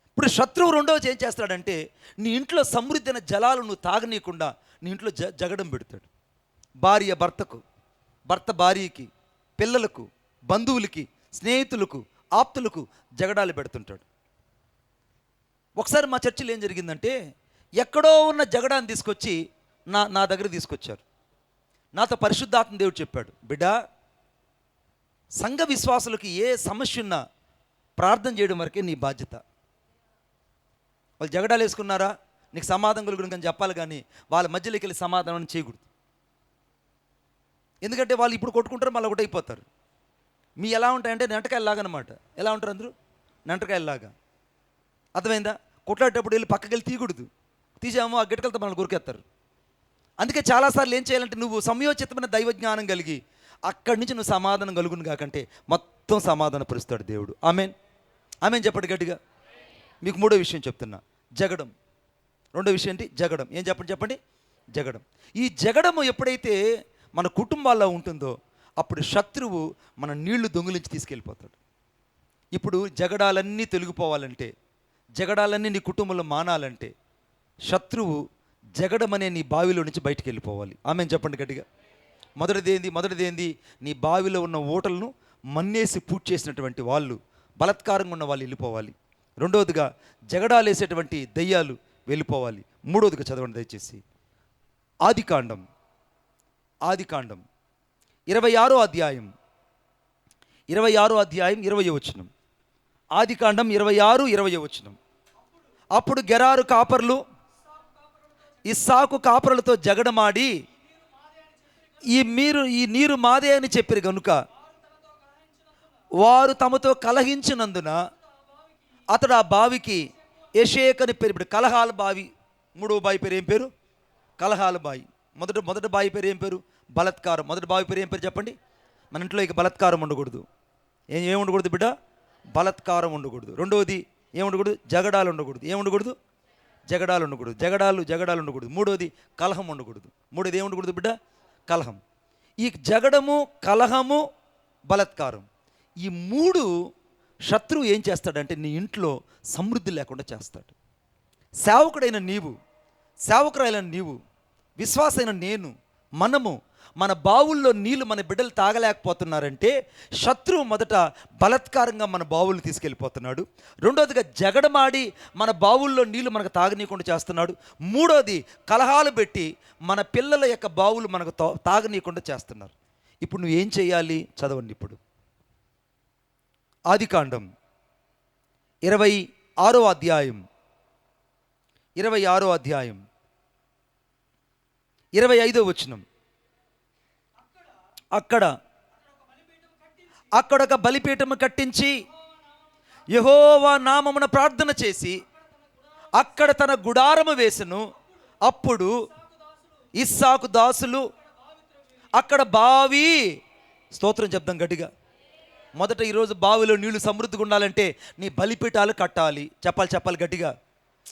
ఇప్పుడు శత్రువు రెండవది ఏం చేస్తాడంటే, నీ ఇంట్లో సమృద్ధి అయిన జలాలు నువ్వు తాగనీయకుండా నీ ఇంట్లో జగడం పెడతాడు. భార్య భర్తకు, భర్త భార్యకి, పిల్లలకు, బంధువులకి, స్నేహితులకు, ఆప్తులకు జగడాలు పెడుతుంటాడు. ఒకసారి మా చర్చిలో ఏం జరిగిందంటే, ఎక్కడో ఉన్న జగడాన్ని తీసుకొచ్చి నా దగ్గర తీసుకొచ్చారు. నాతో పరిశుద్ధాత్మ దేవుడు చెప్పాడు, బిడ్డా, సంఘ విశ్వాసులకు ఏ సమస్య ఉన్నా ప్రార్థన చేయడం వరకే నీ బాధ్యత. వాళ్ళు జగడాలు వేసుకున్నారా, నీకు సమాధానం కలుగును అని చెప్పాలి, కానీ వాళ్ళ మధ్యలోకి వెళ్ళి సమాధానం చేయకూడదు. ఎందుకంటే వాళ్ళు ఇప్పుడు కొట్టుకుంటారు, మళ్ళీ ఒకటి అయిపోతారు. మీ ఎలా ఉంటాయంటే నెంటకాయలాగా అనమాట. ఎలా ఉంటారు అందరూ? నెంటకాయలాగా. అర్థమైందా? కొట్లాడేటప్పుడు వెళ్ళి పక్కకి వెళ్ళి తీయకూడదు. తీసామో ఆ గిట్టకలతో మనల్ని గురికెత్తారు. అందుకే చాలాసార్లు ఏం చేయాలంటే, నువ్వు సమయోచితమైన దైవజ్ఞానం కలిగి అక్కడి నుంచి నువ్వు సమాధానం కలుగును కాకంటే మొత్తం సమాధానపరుస్తాడు దేవుడు. ఆమెన్ చెప్పండి గట్టిగా. మీకు మూడో విషయం చెప్తున్నా, జగడం. రెండో విషయం ఏంటి? జగడం. ఏం చెప్పండి జగడం. ఈ జగడము ఎప్పుడైతే మన కుటుంబాల్లో ఉంటుందో అప్పుడు శత్రువు మన నీళ్లు దొంగిలించి తీసుకెళ్ళిపోతాడు. ఇప్పుడు జగడాలన్నీ తొలగిపోవాలంటే, జగడాలన్నీ నీ కుటుంబంలో మానాలంటే శత్రువు జగడమనే నీ బావిలో నుంచి బయటికి వెళ్ళిపోవాలి. ఆమెన్ చెప్పండి గట్టిగా. మొదటిదేంది? నీ బావిలో ఉన్న ఓటలను మన్నేసి పూర్తి చేసినటువంటి వాళ్ళు, బలత్కారంగా ఉన్న వాళ్ళు వెళ్ళిపోవాలి. రెండవదిగా జగడాలు వేసేటువంటి దయ్యాలు వెళ్ళిపోవాలి. మూడవదిగా చదవండి దయచేసి, ఆదికాండం 26వ అధ్యాయం 20వ వచనం. ఆదికాండం 26:20వ వచనం. అప్పుడు గెరారు కాపర్లు ఇస్సాకు కాపరులతో జగడమాడి, ఈ నీరు మాదే అని చెప్పారు కనుక వారు తమతో కలహించినందున అతడు ఆ బావికి ఎషేక్ అని పేరు. ఇప్పుడు కలహాల బావి. మూడవ బావి పేరు ఏం పేరు? కలహాల బావి. మొదటి బావి పేరు ఏం పేరు? బలత్కారం. మొదటి బావి పేరు ఏం పేరు చెప్పండి? మన ఇంట్లో ఇక బలత్కారం ఉండకూడదు. ఏం ఉండకూడదు బిడ్డ? బలత్కారం ఉండకూడదు. రెండవది ఏం ఉండకూడదు? జగడాలు ఉండకూడదు. ఏం ఉండకూడదు? జగడాలు ఉండకూడదు. జగడాలు ఉండకూడదు. మూడవది కలహం ఉండకూడదు. మూడోది ఏం ఉండకూడదు బిడ్డ? కలహం. ఈ జగడము, కలహము, బలత్కారం, ఈ మూడు శత్రువు ఏం చేస్తాడంటే నీ ఇంట్లో సమృద్ధి లేకుండా చేస్తాడు. సేవకుడైన నీవు, విశ్వాసైన నేను, మనము మన బావుల్లో నీళ్లు మన బిడ్డలు తాగలేకపోతున్నారంటే శత్రువు మొదట బలత్కారంగా మన బావులు తీసుకెళ్ళిపోతున్నాడు. రెండోదిగా జగడమాడి మన బావుల్లో నీళ్లు మనకు తాగనీయకుండా చేస్తున్నాడు. మూడోది కలహాలు పెట్టి మన పిల్లల యొక్క బావులు మనకు తాగనీయకుండా చేస్తున్నారు. ఇప్పుడు నువ్వు ఏం చేయాలి? చదవండి. ఇప్పుడు ఆదికాండం 26వ అధ్యాయం 25వ వచనం. అక్కడొక బలిపీఠము కట్టించి యెహోవా నామమున ప్రార్థన చేసి అక్కడ తన గుడారము వేసెను. అప్పుడు ఇస్సాకు దాసులు అక్కడ బావి, స్తోత్రం చెప్దాం గట్టిగా. మొదట ఈరోజు బావిలో నీళ్లు సమృద్ధిగా ఉండాలంటే నీ బలిపీఠాలు కట్టాలి. చెప్పాలి గట్టిగా.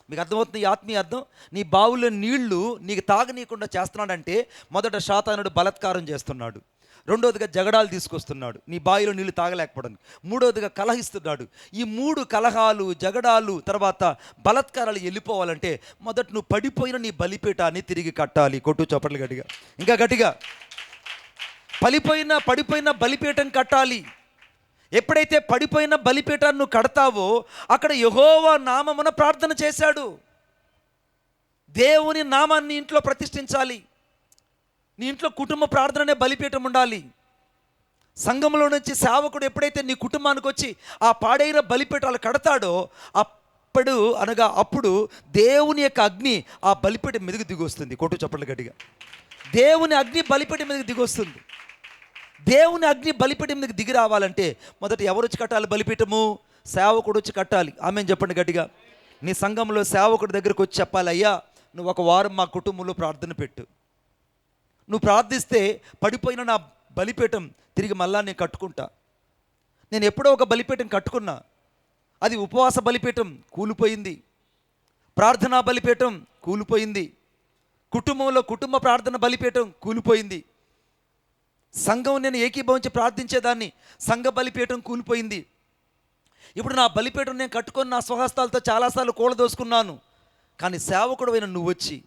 మీకు అర్థమవుతుంది ఈ ఆత్మీయ అర్థం? నీ బావిలో నీళ్లు నీకు తాగనీయకుండా చేస్తున్నాడంటే మొదట శాతానుడు బలత్కారం చేస్తున్నాడు. రెండోదిగా జగడాలు తీసుకొస్తున్నాడు నీ బావిలో నీళ్లు తాగలేకపోవడానికి. మూడోదిగా కలహిస్తున్నాడు. ఈ మూడు కలహాలు, జగడాలు, తర్వాత బలత్కారాలు వెళ్ళిపోవాలంటే మొదట నువ్వు పడిపోయిన నీ బలిపీఠాన్ని తిరిగి కట్టాలి. కొట్టు చప్పట్లు గట్టిగా, ఇంకా గట్టిగా. పడిపోయిన బలిపీఠం కట్టాలి. ఎప్పుడైతే పడిపోయిన బలిపీఠాన్ని నువ్వు కడతావో అక్కడ యెహోవా నామమున ప్రార్థన చేశాడు. దేవుని నామాన్ని ఇంట్లో ప్రతిష్ఠించాలి. నీ ఇంట్లో కుటుంబ ప్రార్థననే బలిపీఠం ఉండాలి. సంఘంలో నుంచి సేవకుడు ఎప్పుడైతే నీ కుటుంబానికి వచ్చి ఆ పాడైన బలిపీఠాలు కడతాడో అప్పుడు దేవుని యొక్క అగ్ని ఆ బలిపీఠం మీదకి దిగి వస్తుంది. కొట్టు చప్పట్లు గట్టిగా. దేవుని అగ్ని బలిపీఠం మీదకి దిగి వస్తుంది. దేవుని అగ్ని బలిపీఠం మీదకి దిగి రావాలంటే మొదట ఎవరు వచ్చి కట్టాలి? బలిపీఠము సేవకుడు వచ్చి కట్టాలి. ఆమెను చెప్పండి గట్టిగా. నీ సంఘంలో సేవకుడి దగ్గరకు వచ్చి చెప్పాలి, అయ్యా నువ్వు ఒక వారం మా కుటుంబంలో ప్రార్థన పెట్టు. నువ్వు ప్రార్థిస్తే పడిపోయిన నా బలిపీఠం తిరిగి మళ్ళా నేను కట్టుకుంటా. నేను ఎప్పుడో ఒక బలిపీఠం కట్టుకున్నా, అది ఉపవాస బలిపీఠం కూలిపోయింది, ప్రార్థనా బలిపీఠం కూలిపోయింది, కుటుంబంలో కుటుంబ ప్రార్థన బలిపీఠం కూలిపోయింది, సంఘం నేను ఏకీభవించి ప్రార్థించేదాన్ని సంఘ బలిపీఠం కూలిపోయింది. ఇప్పుడు నా బలిపీఠం నేను కట్టుకొని నా స్వహస్తాలతో చాలాసార్లు కూలదోసుకున్నాను. కానీ సేవకుడు అయిన నువ్వు వచ్చి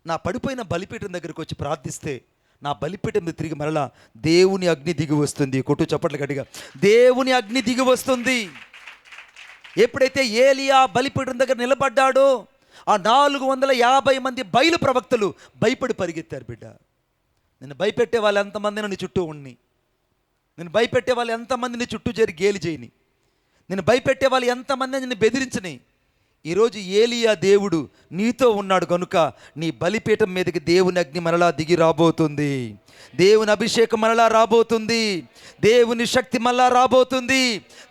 నా పడిపోయిన బలిపీఠం దగ్గరికి వచ్చి ప్రార్థిస్తే నా బలిపీఠం మీద తిరిగి మరలా దేవుని అగ్ని దిగి వస్తుంది. కొట్టు చప్పట్లు గట్టిగా. దేవుని అగ్ని దిగి వస్తుంది. ఎప్పుడైతే ఏలియా బలిపీఠం దగ్గర నిలబడ్డాడో ఆ 450 మంది బయలు ప్రవక్తలు భయపడి పరిగెత్తారు. బిడ్డ, నేను భయపెట్టే వాళ్ళు ఎంతమంది నీ చుట్టూ ఉన్ని, నేను భయపెట్టే వాళ్ళు ఎంతమంది నీ చుట్టూ చేరి గేలి చేయని, నేను భయపెట్టే వాళ్ళు ఎంతమంది నిన్ను బెదిరించని, ఈరోజు ఏలియా దేవుడు నీతో ఉన్నాడు కనుక నీ బలిపీఠం మీదకి దేవుని అగ్ని మరలా దిగి రాబోతుంది. దేవుని అభిషేకం మరలా రాబోతుంది. దేవుని శక్తి మళ్ళా రాబోతుంది.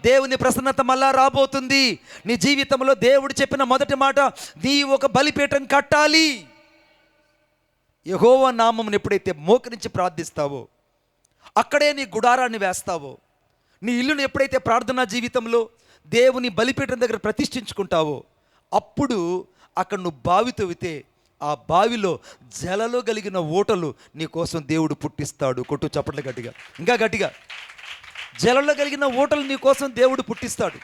దేవుని ప్రసన్నత మళ్ళా రాబోతుంది. నీ జీవితంలో దేవుడు చెప్పిన మొదటి మాట, నీ ఒక బలిపీఠం కట్టాలి. యెహోవా నామమును ఎప్పుడైతే మోకరించి ప్రార్థిస్తావో, అక్కడే నీ గుడారాన్ని వేస్తావో, నీ ఇల్లును ఎప్పుడైతే ప్రార్థనా జీవితంలో దేవుని బలిపీఠం దగ్గర ప్రతిష్ఠించుకుంటావో, అప్పుడు అక్కడ నువ్వు బావి తవ్వితే ఆ బావిలో జలలో కలిగిన ఓటలు నీ కోసం దేవుడు పుట్టిస్తాడు. కొట్టు చప్పట్లు గట్టిగా, ఇంకా గట్టిగా. జలలో కలిగిన ఓటలు నీ కోసం దేవుడు పుట్టిస్తాడు.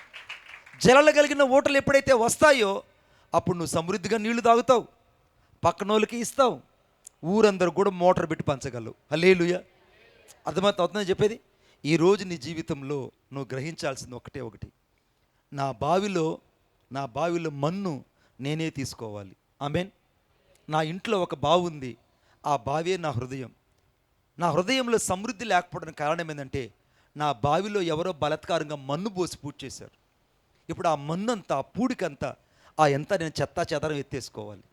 జలలో కలిగిన ఓటలు ఎప్పుడైతే వస్తాయో అప్పుడు నువ్వు సమృద్ధిగా నీళ్లు తాగుతావు, పక్కనోళ్ళకి ఇస్తావు, ఊరందరూ కూడా మోటార్ పెట్టి పంచగలవు. హల్లెలూయా. అవుతుందని చెప్పేది. ఈరోజు నీ జీవితంలో నువ్వు గ్రహించాల్సింది ఒకటి, నా బావిలో మన్ను నేనే తీసుకోవాలి. ఆమేన్. నా ఇంట్లో ఒక బావి ఉంది, ఆ బావే నా హృదయం. నా హృదయంలో సమృద్ధి లేకపోవడానికి కారణం ఏంటంటే నా బావిలో ఎవరో బలాత్కారంగా మన్ను పోసి పూజ చేశారు. ఇప్పుడు ఆ మన్నంతా, ఆ పూడికంతా, నేను చెత్తా చెదరం ఎత్తేసుకోవాలి.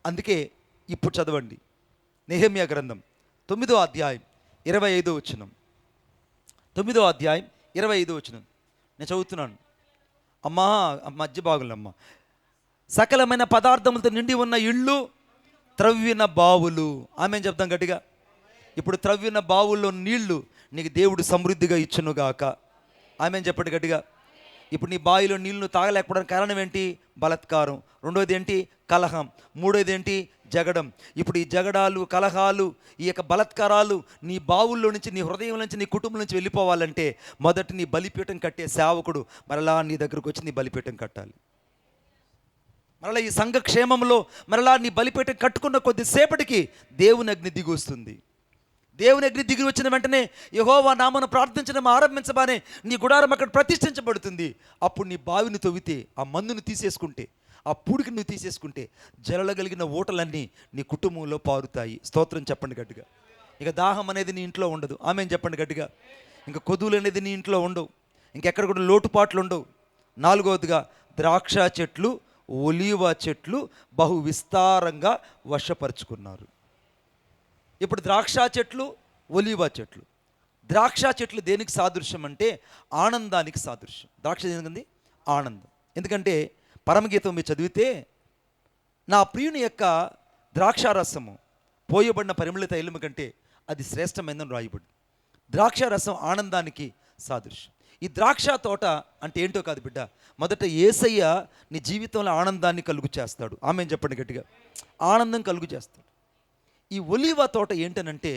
అందుకే ఇప్పుడు చదవండి నెహెమ్యా గ్రంథం 9వ అధ్యాయం 25వ వచనం. 9వ అధ్యాయం 25వ వచనం నేను చదువుతున్నాను. అమ్మా, మధ్య భాగంలో సకలమైన పదార్థములతో నిండి ఉన్న ఇళ్ళు, త్రవ్విన బావులు. ఆమెను చెప్తాం గట్టిగా. ఇప్పుడు త్రవ్విన బావుల్లో నీళ్లు నీకు దేవుడు సమృద్ధిగా ఇచ్చునుగాక. ఆమెను చెప్పండి గట్టిగా. ఇప్పుడు నీ బావిలో నీళ్లు తాగలేకపోవడానికి కారణం ఏంటి? బలాత్కారం. రెండోది ఏంటి? కలహం. మూడోది ఏంటి? జగడం. ఇప్పుడు ఈ జగడాలు, కలహాలు, ఈ యొక్క బలాత్కారాలు నీ బావుల్లో నుంచి, నీ హృదయం నుంచి, నీ కుటుంబం నుంచి వెళ్ళిపోవాలంటే మొదటి నీ బలిపీఠం కట్టే సేవకుడు మరలా నీ దగ్గరకు వచ్చి నీ బలిపీఠం కట్టాలి. మరలా ఈ సంఘ క్షేమంలో మరలా నీ బలిపీఠం కట్టుకున్న కొద్దిసేపటికి దేవుని అగ్ని దిగి వస్తుంది. దేవుని అగ్ని దిగి వచ్చిన వెంటనే యెహోవా నామమును ప్రార్థించడం ఆరంభించబానే నీ గుడారం అక్కడ ప్రతిష్ఠించబడుతుంది. అప్పుడు నీ బావిని తవ్వితే, ఆ మందును తీసేసుకుంటే, ఆ పూడికి నువ్వు తీసేసుకుంటే జలగలిగిన ఓటలన్నీ నీ కుటుంబంలో పారుతాయి. స్తోత్రం చెప్పండి గట్టిగా. ఇక దాహం అనేది నీ ఇంట్లో ఉండదు. ఆమెను చెప్పండి గట్టిగా. ఇంకా కొదువులు అనేది నీ ఇంట్లో ఉండవు. ఇంకెక్కడ కూడా లోటుపాట్లు ఉండవు. నాలుగవదిగా, ద్రాక్ష చెట్లు, ఒలీవ చెట్లు బహు విస్తారంగా వర్షపరుచుకున్నారు. ఇప్పుడు ద్రాక్ష చెట్లు, ఒలీవ చెట్లు. ద్రాక్ష చెట్లు దేనికి సాదృశ్యం అంటే ఆనందానికి సాదృశ్యం. ద్రాక్ష ఏంటండి? ఆనందం. ఎందుకంటే పరమగీతం మీరు చదివితే, నా ప్రియుని యొక్క ద్రాక్షారసము పోయబడిన పరిమళ తైలము కంటే అది శ్రేష్టమైందని రాయబడి. ద్రాక్షారసం ఆనందానికి సాదృశ్యం. ఈ ద్రాక్ష తోట అంటే ఏంటో కాదు బిడ్డ, మొదట యేసయ్య నీ జీవితంలో ఆనందాన్ని కలుగు చేస్తాడు. ఆమెను చెప్పండి గట్టిగా. ఆనందం కలుగు చేస్తాడు. ఈ ఒలీవ తోట ఏంటనంటే,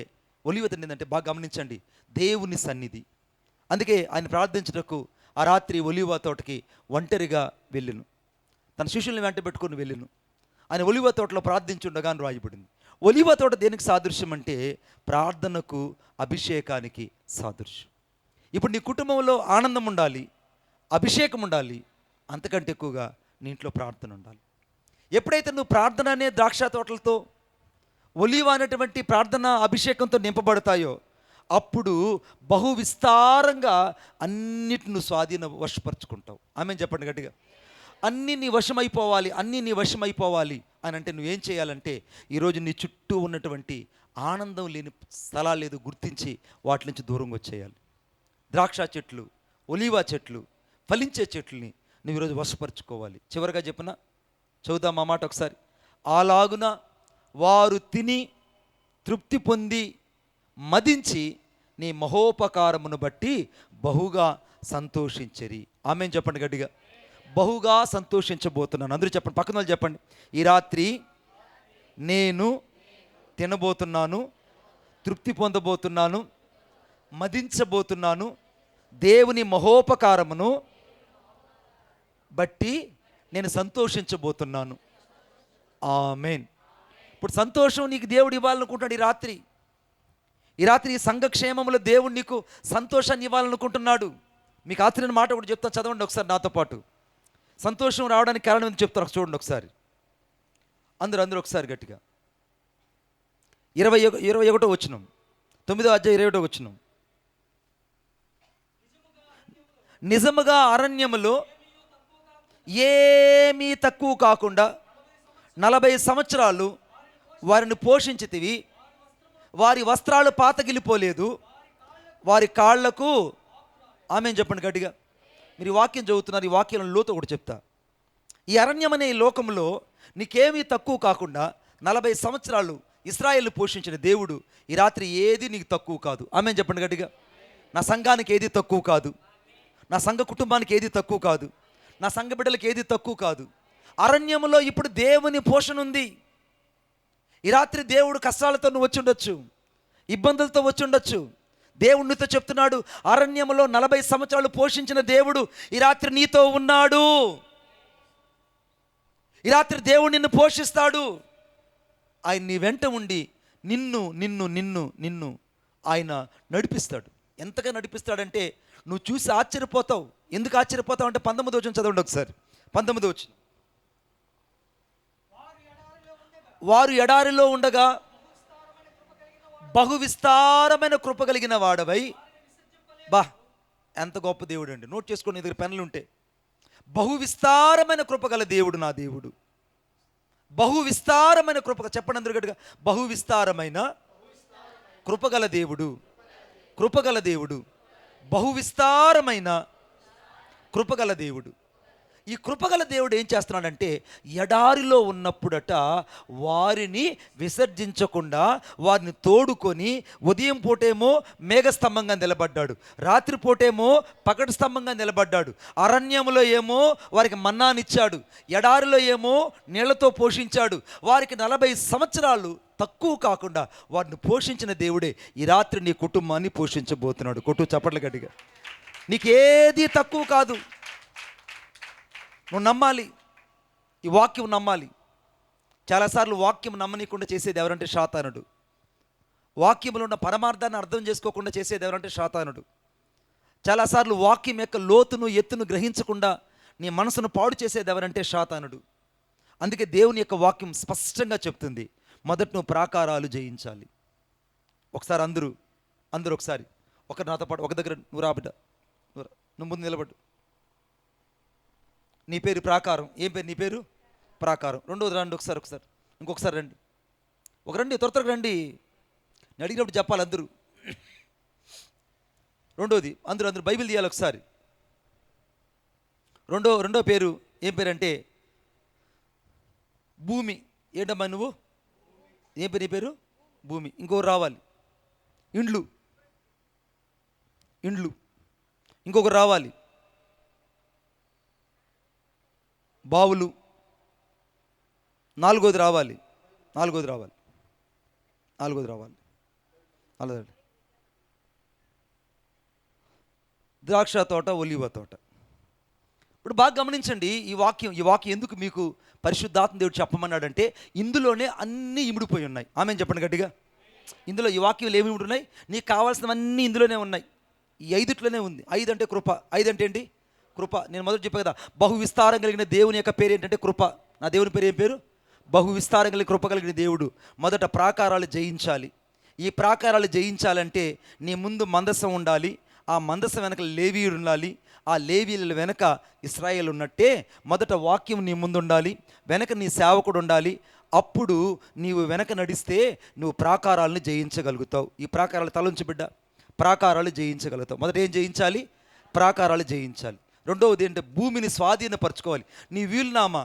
ఒలీవ ఏంటంటే బాగా గమనించండి, దేవుని సన్నిధి. అందుకే ఆయన ప్రార్థించుటకు ఆ రాత్రి ఒలీవ తోటకి ఒంటరిగా వెళ్ళును, తన శిష్యుల్ని వెంట పెట్టుకుని వెళ్ళును. ఆయన ఒలీవ తోటలో ప్రార్థించుండగా అని రాయబడింది. ఒలీవ తోట దేనికి సాదృశ్యం అంటే ప్రార్థనకు, అభిషేకానికి సాదృశ్యం. ఇప్పుడు నీ కుటుంబంలో ఆనందం ఉండాలి, అభిషేకం ఉండాలి, అంతకంటే ఎక్కువగా నీ ఇంట్లో ప్రార్థన ఉండాలి. ఎప్పుడైతే నువ్వు ప్రార్థన అనే ద్రాక్ష తోటలతో, ఒలీవ అనేటువంటి ప్రార్థన అభిషేకంతో నింపబడతాయో అప్పుడు బహు విస్తారంగా అన్నిటిని వశపరుచుకుంటావు. ఆమె చెప్పండి గట్టిగా. అన్నీ నీ వశమైపోవాలి, అన్నీ నీ వశమైపోవాలి అని అంటే నువ్వేం చేయాలంటే ఈరోజు నీ చుట్టూ ఉన్నటువంటి ఆనందం లేని స్థలాలు ఏదో గుర్తించి వాటి నుంచి దూరంగా వచ్చేయాలి. ద్రాక్ష చెట్లు, ఒలీవా చెట్లు, ఫలించే చెట్లని నువ్వు ఈరోజు వశపరుచుకోవాలి. చివరిగా చెప్పిన చదువుదాం ఆ మాట ఒకసారి. అలాగున వారు తిని తృప్తి పొంది మదించి నీ మహోపకారమును బట్టి బహుగా సంతోషించరి. ఆమేన్ చెప్పండి గట్టిగా. బహుగా సంతోషించబోతున్నాను. అందరూ చెప్పండి, పక్కన వాళ్ళు చెప్పండి. ఈ రాత్రి నేను తినబోతున్నాను, తృప్తి పొందబోతున్నాను, మదించబోతున్నాను, దేవుని మహోపకారమును బట్టి నేను సంతోషించబోతున్నాను. ఆమేన్. ఇప్పుడు సంతోషం నీకు దేవుడు ఇవ్వాలనుకుంటాడు. ఈ రాత్రి ఈ సంఘక్షేమంలో దేవుడు నీకు సంతోషాన్ని ఇవ్వాలనుకుంటున్నాడు. మీకు ఆశ్చర్యమైన మాట కూడా చెప్తాను, చదవండి ఒకసారి నాతో పాటు. సంతోషం రావడానికి కారణం ఎందుకు చెప్తారు చూడండి ఒకసారి. అందరూ ఒకసారి గట్టిగా. 21 వచనం, 9వ అధ్యాయం 21 వచనం. నిజముగా అరణ్యములో ఏమీ తక్కువ కాకుండా 40 సంవత్సరాలు వారిని పోషించితివి, వారి వస్త్రాలు పాతగిలిపోలేదు, వారి కాళ్లకు ఆమేన్ చెప్పండి గట్టిగా. మీరు ఈ వాక్యం చదువుతున్నారు, ఈ వాక్యం లోతు ఒకటి చెప్తా. ఈ అరణ్యం అనే ఈ లోకంలో నీకేమీ తక్కువ కాకుండా 40 సంవత్సరాలు ఇశ్రాయేలు పోషించిన దేవుడు ఈ రాత్రి ఏది నీకు తక్కువ కాదు. ఆమేన్ చెప్పండి గట్టిగా. నా సంఘానికి ఏది తక్కువ కాదు, నా సంఘ కుటుంబానికి ఏది తక్కువ కాదు, నా సంఘ బిడ్డలకు ఏది తక్కువ కాదు. అరణ్యంలో ఇప్పుడు దేవుని పోషణ ఉంది. ఈ రాత్రి దేవుడు కష్టాలతో నువ్వు వచ్చి ఉండొచ్చు, ఇబ్బందులతో వచ్చి ఉండొచ్చు. దేవుడితో చెప్తున్నాడు, అరణ్యంలో 40 సంవత్సరాలు పోషించిన దేవుడు ఈ రాత్రి నీతో ఉన్నాడు. ఈ రాత్రి దేవుడు నిన్ను పోషిస్తాడు. ఆయన నీ వెంట ఉండి నిన్ను నిన్ను నిన్ను నిన్ను ఆయన నడిపిస్తాడు. ఎంతగా నడిపిస్తాడంటే నువ్వు చూసి ఆశ్చర్యపోతావు. ఎందుకు ఆశ్చర్యపోతావు అంటే 19వ వచనం చదవండి ఒకసారి. 19వ వచనం. వారు ఎడారిలో ఉండగా బహు విస్తారమైన కృప కలిగిన వాడవై. బా, ఎంత గొప్ప దేవుడు అండి. నోట్ చేసుకోండి, నీ దగ్గర పెన్నులు ఉంటే. బహు విస్తారమైన కృప గల దేవుడు నా దేవుడు. బహు విస్తారమైన కృప, చెప్పండి అందరూ గట్టిగా. బహు విస్తారమైన కృపగల దేవుడు, కృపగల దేవుడు, బహు విస్తారమైన కృపగల దేవుడు. ఈ కృపగల దేవుడు ఏం చేస్తున్నాడంటే ఎడారిలో ఉన్నప్పుడట వారిని విసర్జించకుండా వారిని తోడుకొని ఉదయం పూటేమో మేఘస్తంభంగా నిలబడ్డాడు, రాత్రిపూటేమో పగటి స్తంభంగా నిలబడ్డాడు. అరణ్యంలో ఏమో వారికి మన్నానిచ్చాడు, ఎడారిలో ఏమో నీళ్లతో పోషించాడు. వారికి 40 సంవత్సరాలు తక్కువ కాకుండా వారిని పోషించిన దేవుడే ఈ రాత్రి నీ కుటుంబాన్ని పోషించబోతున్నాడు. కొట్టు చప్పట్లు గట్టిగా. నీకేది తక్కువ కాదు. నువ్వు నమ్మాలి, ఈ వాక్యం నమ్మాలి. చాలాసార్లు వాక్యం నమ్మనీయకుండా చేసేది ఎవరంటే సాతానుడు. వాక్యంలో ఉన్న పరమార్థాన్ని అర్థం చేసుకోకుండా చేసేది ఎవరంటే సాతానుడు. చాలాసార్లు వాక్యం యొక్క లోతును ఎత్తును గ్రహించకుండా నీ మనసును పాడు చేసేది ఎవరంటే సాతానుడు. అందుకే దేవుని యొక్క వాక్యం స్పష్టంగా చెప్తుంది, మొదట నువ్వు ప్రాకారాలు జయించాలి. ఒకసారి అందరూ ఒకసారి ఒకరు నాతో పాటు ఒక దగ్గర నువ్వు రాబిడ్డ, నువ్వు ముందు నిలబడ్డు. నీ పేరు ప్రాకారం. ఏం పేరు నీ పేరు? ప్రాకారం. రెండోది రండి ఒకసారి ఇంకొకసారి రండి. రండి, త్వరగా రండి. నేను అడిగినప్పుడు చెప్పాలి అందరూ. రెండోది అందరూ బైబిల్ తీయాలి ఒకసారి. రెండో పేరు ఏం పేరు అంటే భూమి. ఏంటమ్మా నువ్వు? ఏం పేరు నీ పేరు? భూమి. ఇంకొకరు రావాలి. ఇండ్లు. ఇంకొకరు రావాలి. బావులు. నాలుగోది రావాలి. ద్రాక్ష తోట, ఒలీవ తోట. ఇప్పుడు బాగా గమనించండి, ఈ వాక్యం ఎందుకు మీకు పరిశుద్ధాత్మ దేవుడు చెప్పమన్నాడంటే ఇందులోనే అన్నీ ఇమిడిపోయి ఉన్నాయి. ఆమేన్ చెప్పండి గట్టిగా. ఇందులో ఈ వాక్యం ఏమి ఇమిడున్నాయి? నీకు కావాల్సినవన్నీ ఇందులోనే ఉన్నాయి. ఈ 5 ఉంది. 5 అంటే కృప. 5 అంటే ఏంటి? కృప. నేను మొదటి చెప్పా కదా, బహు విస్తారం కలిగిన దేవుని యొక్క పేరు ఏంటంటే కృప. నా దేవుని పేరు ఏం పేరు? బహు విస్తారం కలిగిన కృప కలిగిన దేవుడు. మొదట ప్రాకారాలు జయించాలి. ఈ ప్రాకారాలు జయించాలంటే నీ ముందు మందసం ఉండాలి, ఆ మందసం వెనక లేవీయుడు ఉండాలి, ఆ లేవీయుల వెనక ఇశ్రాయేలు ఉన్నట్టే మొదట వాక్యం నీ ముందు ఉండాలి, వెనక నీ సేవకుడు ఉండాలి. అప్పుడు నీవు వెనక నడిస్తే నువ్వు ప్రాకారాలను జయించగలుగుతావు. ఈ ప్రాకారాలు తలంచు బిడ్డ, ప్రాకారాలు జయించగలుగుతావు. మొదట ఏం జయించాలి? ప్రాకారాలు జయించాలి. రెండవది ఏంటంటే భూమిని స్వాధీనపరచుకోవాలి. నీ వీలునామా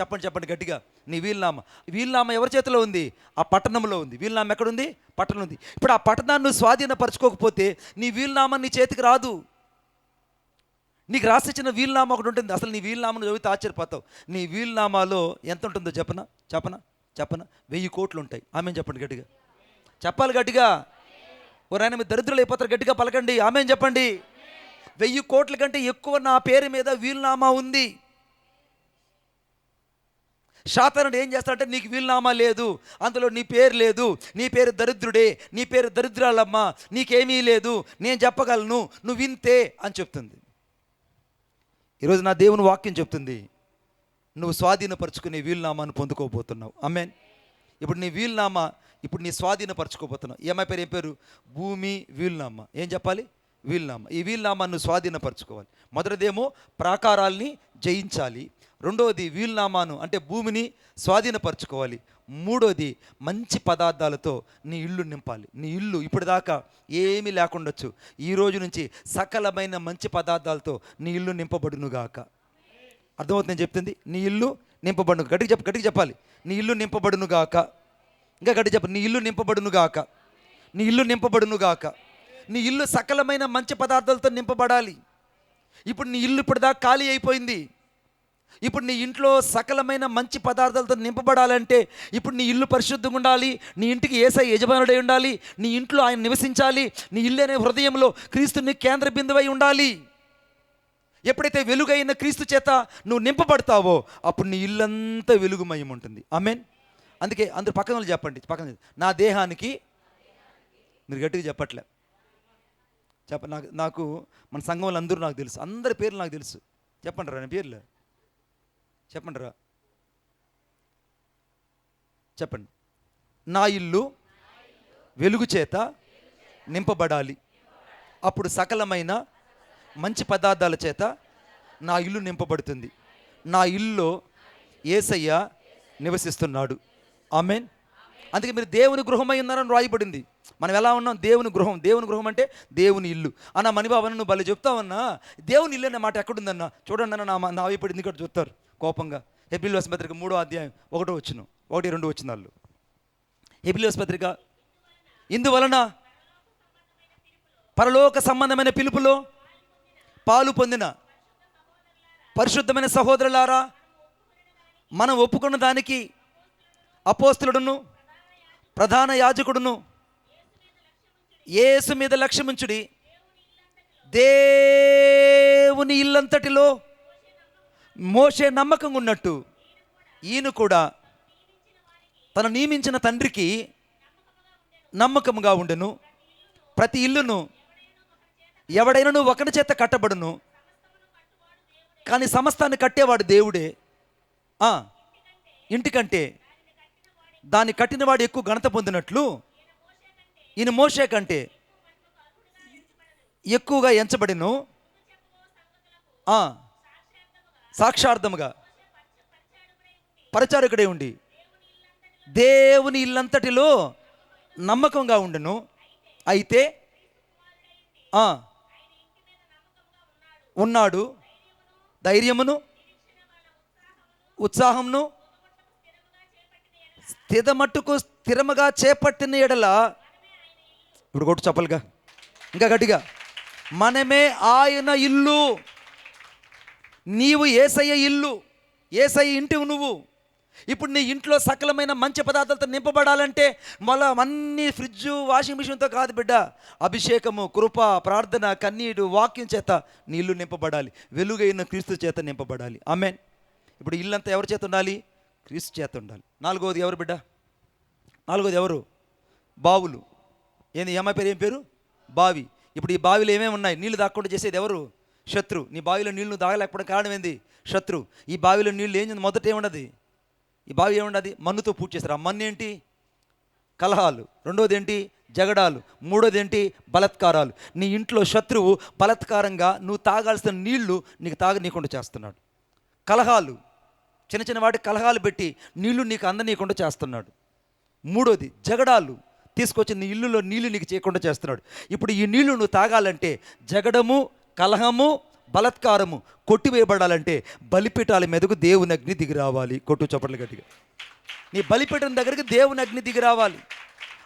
చెప్పండి గట్టిగా. నీ వీలునామా ఎవరి చేతిలో ఉంది? ఆ పట్టణంలో ఉంది. వీలునామా ఎక్కడుంది? పట్టణం ఉంది. ఇప్పుడు ఆ పట్టణాన్ని నువ్వు స్వాధీనపరచుకోకపోతే నీ వీలునామా నీ చేతికి రాదు. నీకు రాసిచ్చిన వీలునామా ఒకటి ఉంటుంది. అసలు నీ వీలునామాను చదివితే ఆశ్చర్యపోతావు. నీ వీలునామాలో ఎంత ఉంటుందో చెప్పనా 1000 కోట్లు ఉంటాయి. ఆమెన్ చెప్పండి గట్టిగా, చెప్పాలి గట్టిగా. ఓ నాయన మీరు దరిద్రులు అయిపోతారు, గట్టిగా పలకండి ఆమెన్ చెప్పండి. 1000 కోట్ల కంటే ఎక్కువ నా పేరు మీద వీలునామా ఉంది. శాతానుడు ఏం చేస్తాడంటే నీకు వీలునామా లేదు, అందులో నీ పేరు లేదు, నీ పేరు దరిద్రుడే, నీ పేరు దరిద్రాలమ్మా, నీకేమీ లేదు, నేను చెప్పగలను, నువ్వు వింతే అని చెప్తుంది. ఈరోజు నా దేవుని వాక్యం చెప్తుంది, నువ్వు స్వాధీనపరచుకునే వీలునామాను పొందుకోబోతున్నావు. ఆమేన్. ఇప్పుడు నీ వీలునామా, ఇప్పుడు నీ స్వాధీనపరచుకోబోతున్నావు. ఏం పేరు? భూమి వీలునామా. ఏం చెప్పాలి? వీలునామా. ఈ వీలునామాను స్వాధీనపరచుకోవాలి. మొదటిదేమో ప్రాకారాల్ని జయించాలి, రెండవది వీలునామాను అంటే భూమిని స్వాధీనపరచుకోవాలి, మూడోది మంచి పదార్థాలతో నీ ఇల్లు నింపాలి. నీ ఇల్లు ఇప్పటిదాకా ఏమీ లేకుండొచ్చు, ఈ రోజు నుంచి సకలమైన మంచి పదార్థాలతో నీ ఇల్లు నింపబడునుగాక. అర్థమవుతుంది నేను చెప్తుంది? నీ ఇల్లు నింపబడును. గట్టిగా చెప్పాలి. నీ ఇల్లు నింపబడునుగాక. ఇంకా గట్టి చెప్పాలి. నీ ఇల్లు నింపబడునుగాక. నీ ఇల్లు నింపబడునుగాక. నీ ఇల్లు సకలమైన మంచి పదార్థాలతో నింపబడాలి. ఇప్పుడు నీ ఇల్లు ఇప్పటిదాకా ఖాళీ అయిపోయింది. ఇప్పుడు నీ ఇంట్లో సకలమైన మంచి పదార్థాలతో నింపబడాలంటే ఇప్పుడు నీ ఇల్లు పరిశుద్ధంగా ఉండాలి, నీ ఇంటికి యేసయ్య యజమానుడై ఉండాలి, నీ ఇంట్లో ఆయన నివసించాలి, నీ ఇల్లు అనే హృదయంలో క్రీస్తుని కేంద్ర బిందువై ఉండాలి. ఎప్పుడైతే వెలుగైన క్రీస్తు చేత నువ్వు నింపబడతావో అప్పుడు నీ ఇల్లంతా వెలుగుమయం ఉంటుంది. ఆమేన్. అందుకే అందరు పక్కన చెప్పండి, నా దేహానికి, మీరు గట్టిగా చెప్పట్లే, నాకు మన సంఘం వాళ్ళు అందరూ నాకు తెలుసు, అందరి పేర్లు నాకు తెలుసు. చెప్పండి రా, పేర్లు చెప్పండి రా, చెప్పండి. నా ఇల్లు వెలుగు చేత నింపబడాలి, అప్పుడు సకలమైన మంచి పదార్థాల చేత నా ఇల్లు నింపబడుతుంది. నా ఇల్లులో యేసయ్య నివసిస్తున్నాడు. ఆమేన్. అందుకే మీరు దేవుని గృహమై ఉన్నారని రాయబడింది. మనం ఎలా ఉన్నాం? దేవుని గృహం అంటే దేవుని ఇల్లు అన్న. మణిబాబు నువ్వు భలే చెప్తావన్నా, దేవుని ఇల్లు అనే మాట ఎక్కడుందన్నా? చూడండి అన్న, నా వైపు ఇక్కడ చూస్తారు కోపంగా. హెబ్రీయుల పత్రిక 3వ అధ్యాయం 1-2 వచనాలు. హెబ్రీయుల పత్రిక, ఇందువలన పరలోక సంబంధమైన పిలుపులో పాలు పొందిన పరిశుద్ధమైన సహోదరులారా, మనం ఒప్పుకున్న దానికి అపోస్తలుడును ప్రధాన యాజకుడును యేసు మీద లక్ష్యముంచుడి. దేవుని ఇల్లంతటిలో మోషే నమ్మకంగా ఉన్నట్టు ఈయన కూడా తను నియమించిన తండ్రికి నమ్మకంగా ఉండెను. ప్రతి ఇల్లును ఎవడైనా ఒకరి చేత కట్టబడును, కానీ సమస్తాన్ని కట్టేవాడు దేవుడే. ఇంటికంటే దాన్ని కట్టినవాడు ఎక్కువ ఘనత పొందినట్లు ఈయన మోషే కంటే ఎక్కువగా ఎంచబడిను. సాక్షార్థముగా పరిచారకుడే ఉండి దేవుని ఇల్లంతటిలో నమ్మకంగా ఉండెను. అయితే ఉన్నాడు, ధైర్యమును ఉత్సాహమును స్థిరముగా చేపట్టిన ఎడల, ఇప్పుడు కొట్టు చెప్పలుగా ఇంకా గట్టిగా, మనమే ఆయన ఇల్లు. నీవు యేసయ్య ఇల్లు, యేసయ్య ఇంటివి నువ్వు. ఇప్పుడు నీ ఇంట్లో సకలమైన మంచి పదార్థాలతో నింపబడాలంటే మళ్ళీ అన్ని ఫ్రిడ్జ్ వాషింగ్ మిషన్తో కాదు బిడ్డ. అభిషేకము, కృప, ప్రార్థన, కన్నీడు, వాక్యం చేత నీ ఇల్లు నింపబడాలి, వెలుగైన క్రీస్తు చేత నింపబడాలి. ఆమేన్. ఇప్పుడు ఇల్లంతా ఎవరి చేత ఉండాలి? క్రీస్తు చేత ఉండాలి. నాలుగోది ఎవరు బిడ్డ? నాలుగోది ఎవరు? బావులు. ఏంది? ఏం పేరు? బావి. ఇప్పుడు ఈ బావిలో ఏమేమి ఉన్నాయి? నీళ్లు దాక్కుండా చేసేది ఎవరు? శత్రు. నీ బావిలో నీళ్లు దాగలేకపోవడం కారణం ఏంది? శత్రు. ఈ బావిలో నీళ్ళు ఏం మొదట ఏముండదు, ఈ బావి ఏముండదు? మన్నుతో పూర్తి చేస్తారు. ఆ మన్ను ఏంటి? కలహాలు, రెండోది ఏంటి జగడాలు, మూడోది ఏంటి బలాత్కారాలు. నీ ఇంట్లో శత్రువు బలాత్కారంగా నువ్వు తాగాల్సిన నీళ్లు నీకు తాగనీయకుండా చేస్తున్నాడు. కలహాలు, చిన్న చిన్న వాటికి కలహాలు పెట్టి నీళ్లు నీకు అందనీయకుండా చేస్తున్నాడు. మూడోది జగడాలు, తీసుకొచ్చి నీ ఇల్లులో నీళ్లు నీకు చేయకుండా చేస్తున్నాడు. ఇప్పుడు ఈ నీళ్లు నువ్వు తాగాలంటే జగడము, కలహము, బలాత్కారము కొట్టివేయబడాలంటే బలిపీఠాల మీదకు దేవుని అగ్ని దిగి రావాలి. కొట్టు చప్పట్లు గట్టిగా. నీ బలిపీఠం దగ్గరికి దేవుని అగ్ని దిగి రావాలి.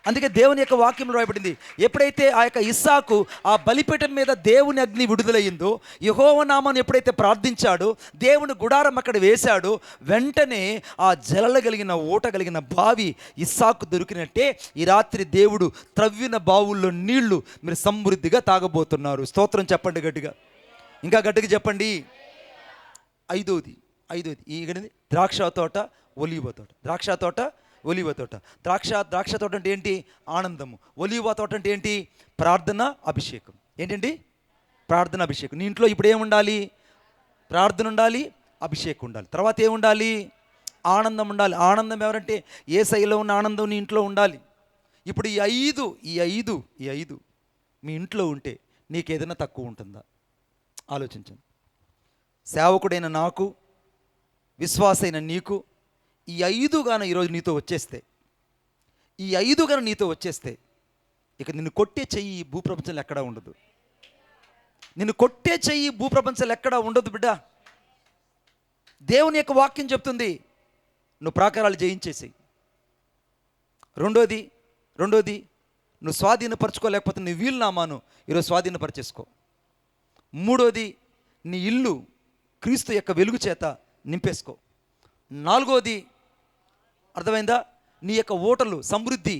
అందుకే దేవుని యొక్క వాక్యంలో రాయబడింది, ఎప్పుడైతే ఆ యొక్క ఇస్సాకు ఆ బలిపీఠం మీద దేవుని అగ్ని విడుదలయ్యిందో, యెహోవా నామమును ఎప్పుడైతే ప్రార్థించాడో, దేవుని గుడారం అక్కడ వేశాడో, వెంటనే ఆ జలలు కలిగిన ఊట కలిగిన బావి ఇస్సాకు దొరికినట్టే ఈ రాత్రి దేవుడు త్రవ్విన బావుల్లో నీళ్లు మీరు సమృద్ధిగా తాగబోతున్నారు. స్తోత్రం చెప్పండి గట్టిగా, ఇంకా గట్టిగా చెప్పండి. ఐదోది ఈ ద్రాక్ష తోట, ఒలీవ తోట. ద్రాక్ష తోట, ఒలీవ తోట. ద్రాక్ష తోట అంటే ఏంటి? ఆనందము. ఒలీవ తోట అంటే ఏంటి? ప్రార్థన అభిషేకం. ఏంటండి? ప్రార్థన అభిషేకం. నీ ఇంట్లో ఇప్పుడు ఏముండాలి? ప్రార్థన ఉండాలి, అభిషేకం ఉండాలి. తర్వాత ఏముండాలి? ఆనందం ఉండాలి. ఆనందం ఎవరంటే యేసయ్యలో ఉన్న ఆనందం నీ ఇంట్లో ఉండాలి. ఇప్పుడు ఈ ఐదు మీ ఇంట్లో ఉంటే నీకు ఏదైనా తక్కువ ఉంటుందా? ఆలోచించండి. సేవకుడైన నాకు, విశ్వాసైన నీకు ఈ 5 గాన ఈరోజు నీతో వచ్చేస్తే, ఈ 5 గాన నీతో వచ్చేస్తే ఇక నిన్ను కొట్టే చెయ్యి ఈ భూప్రపంచంలో ఎక్కడా ఉండదు. నిన్ను కొట్టే చెయ్యి భూప్రపంచంలో ఎక్కడా ఉండదు బిడ్డ. దేవుని యొక్క వాక్యం చెప్తుంది, నువ్వు ప్రాకారాలు జయించేసి. రెండోది నువ్వు స్వాధీనపరచుకోలేకపోతే నీ వీలునామాను ఈరోజు స్వాధీనపరిచేసుకో. మూడోది నీ ఇల్లు క్రీస్తు యొక్క వెలుగు చేత నింపేసుకో. నాలుగోది అర్థమైందా? నీ యొక్క ఓటలు సమృద్ధి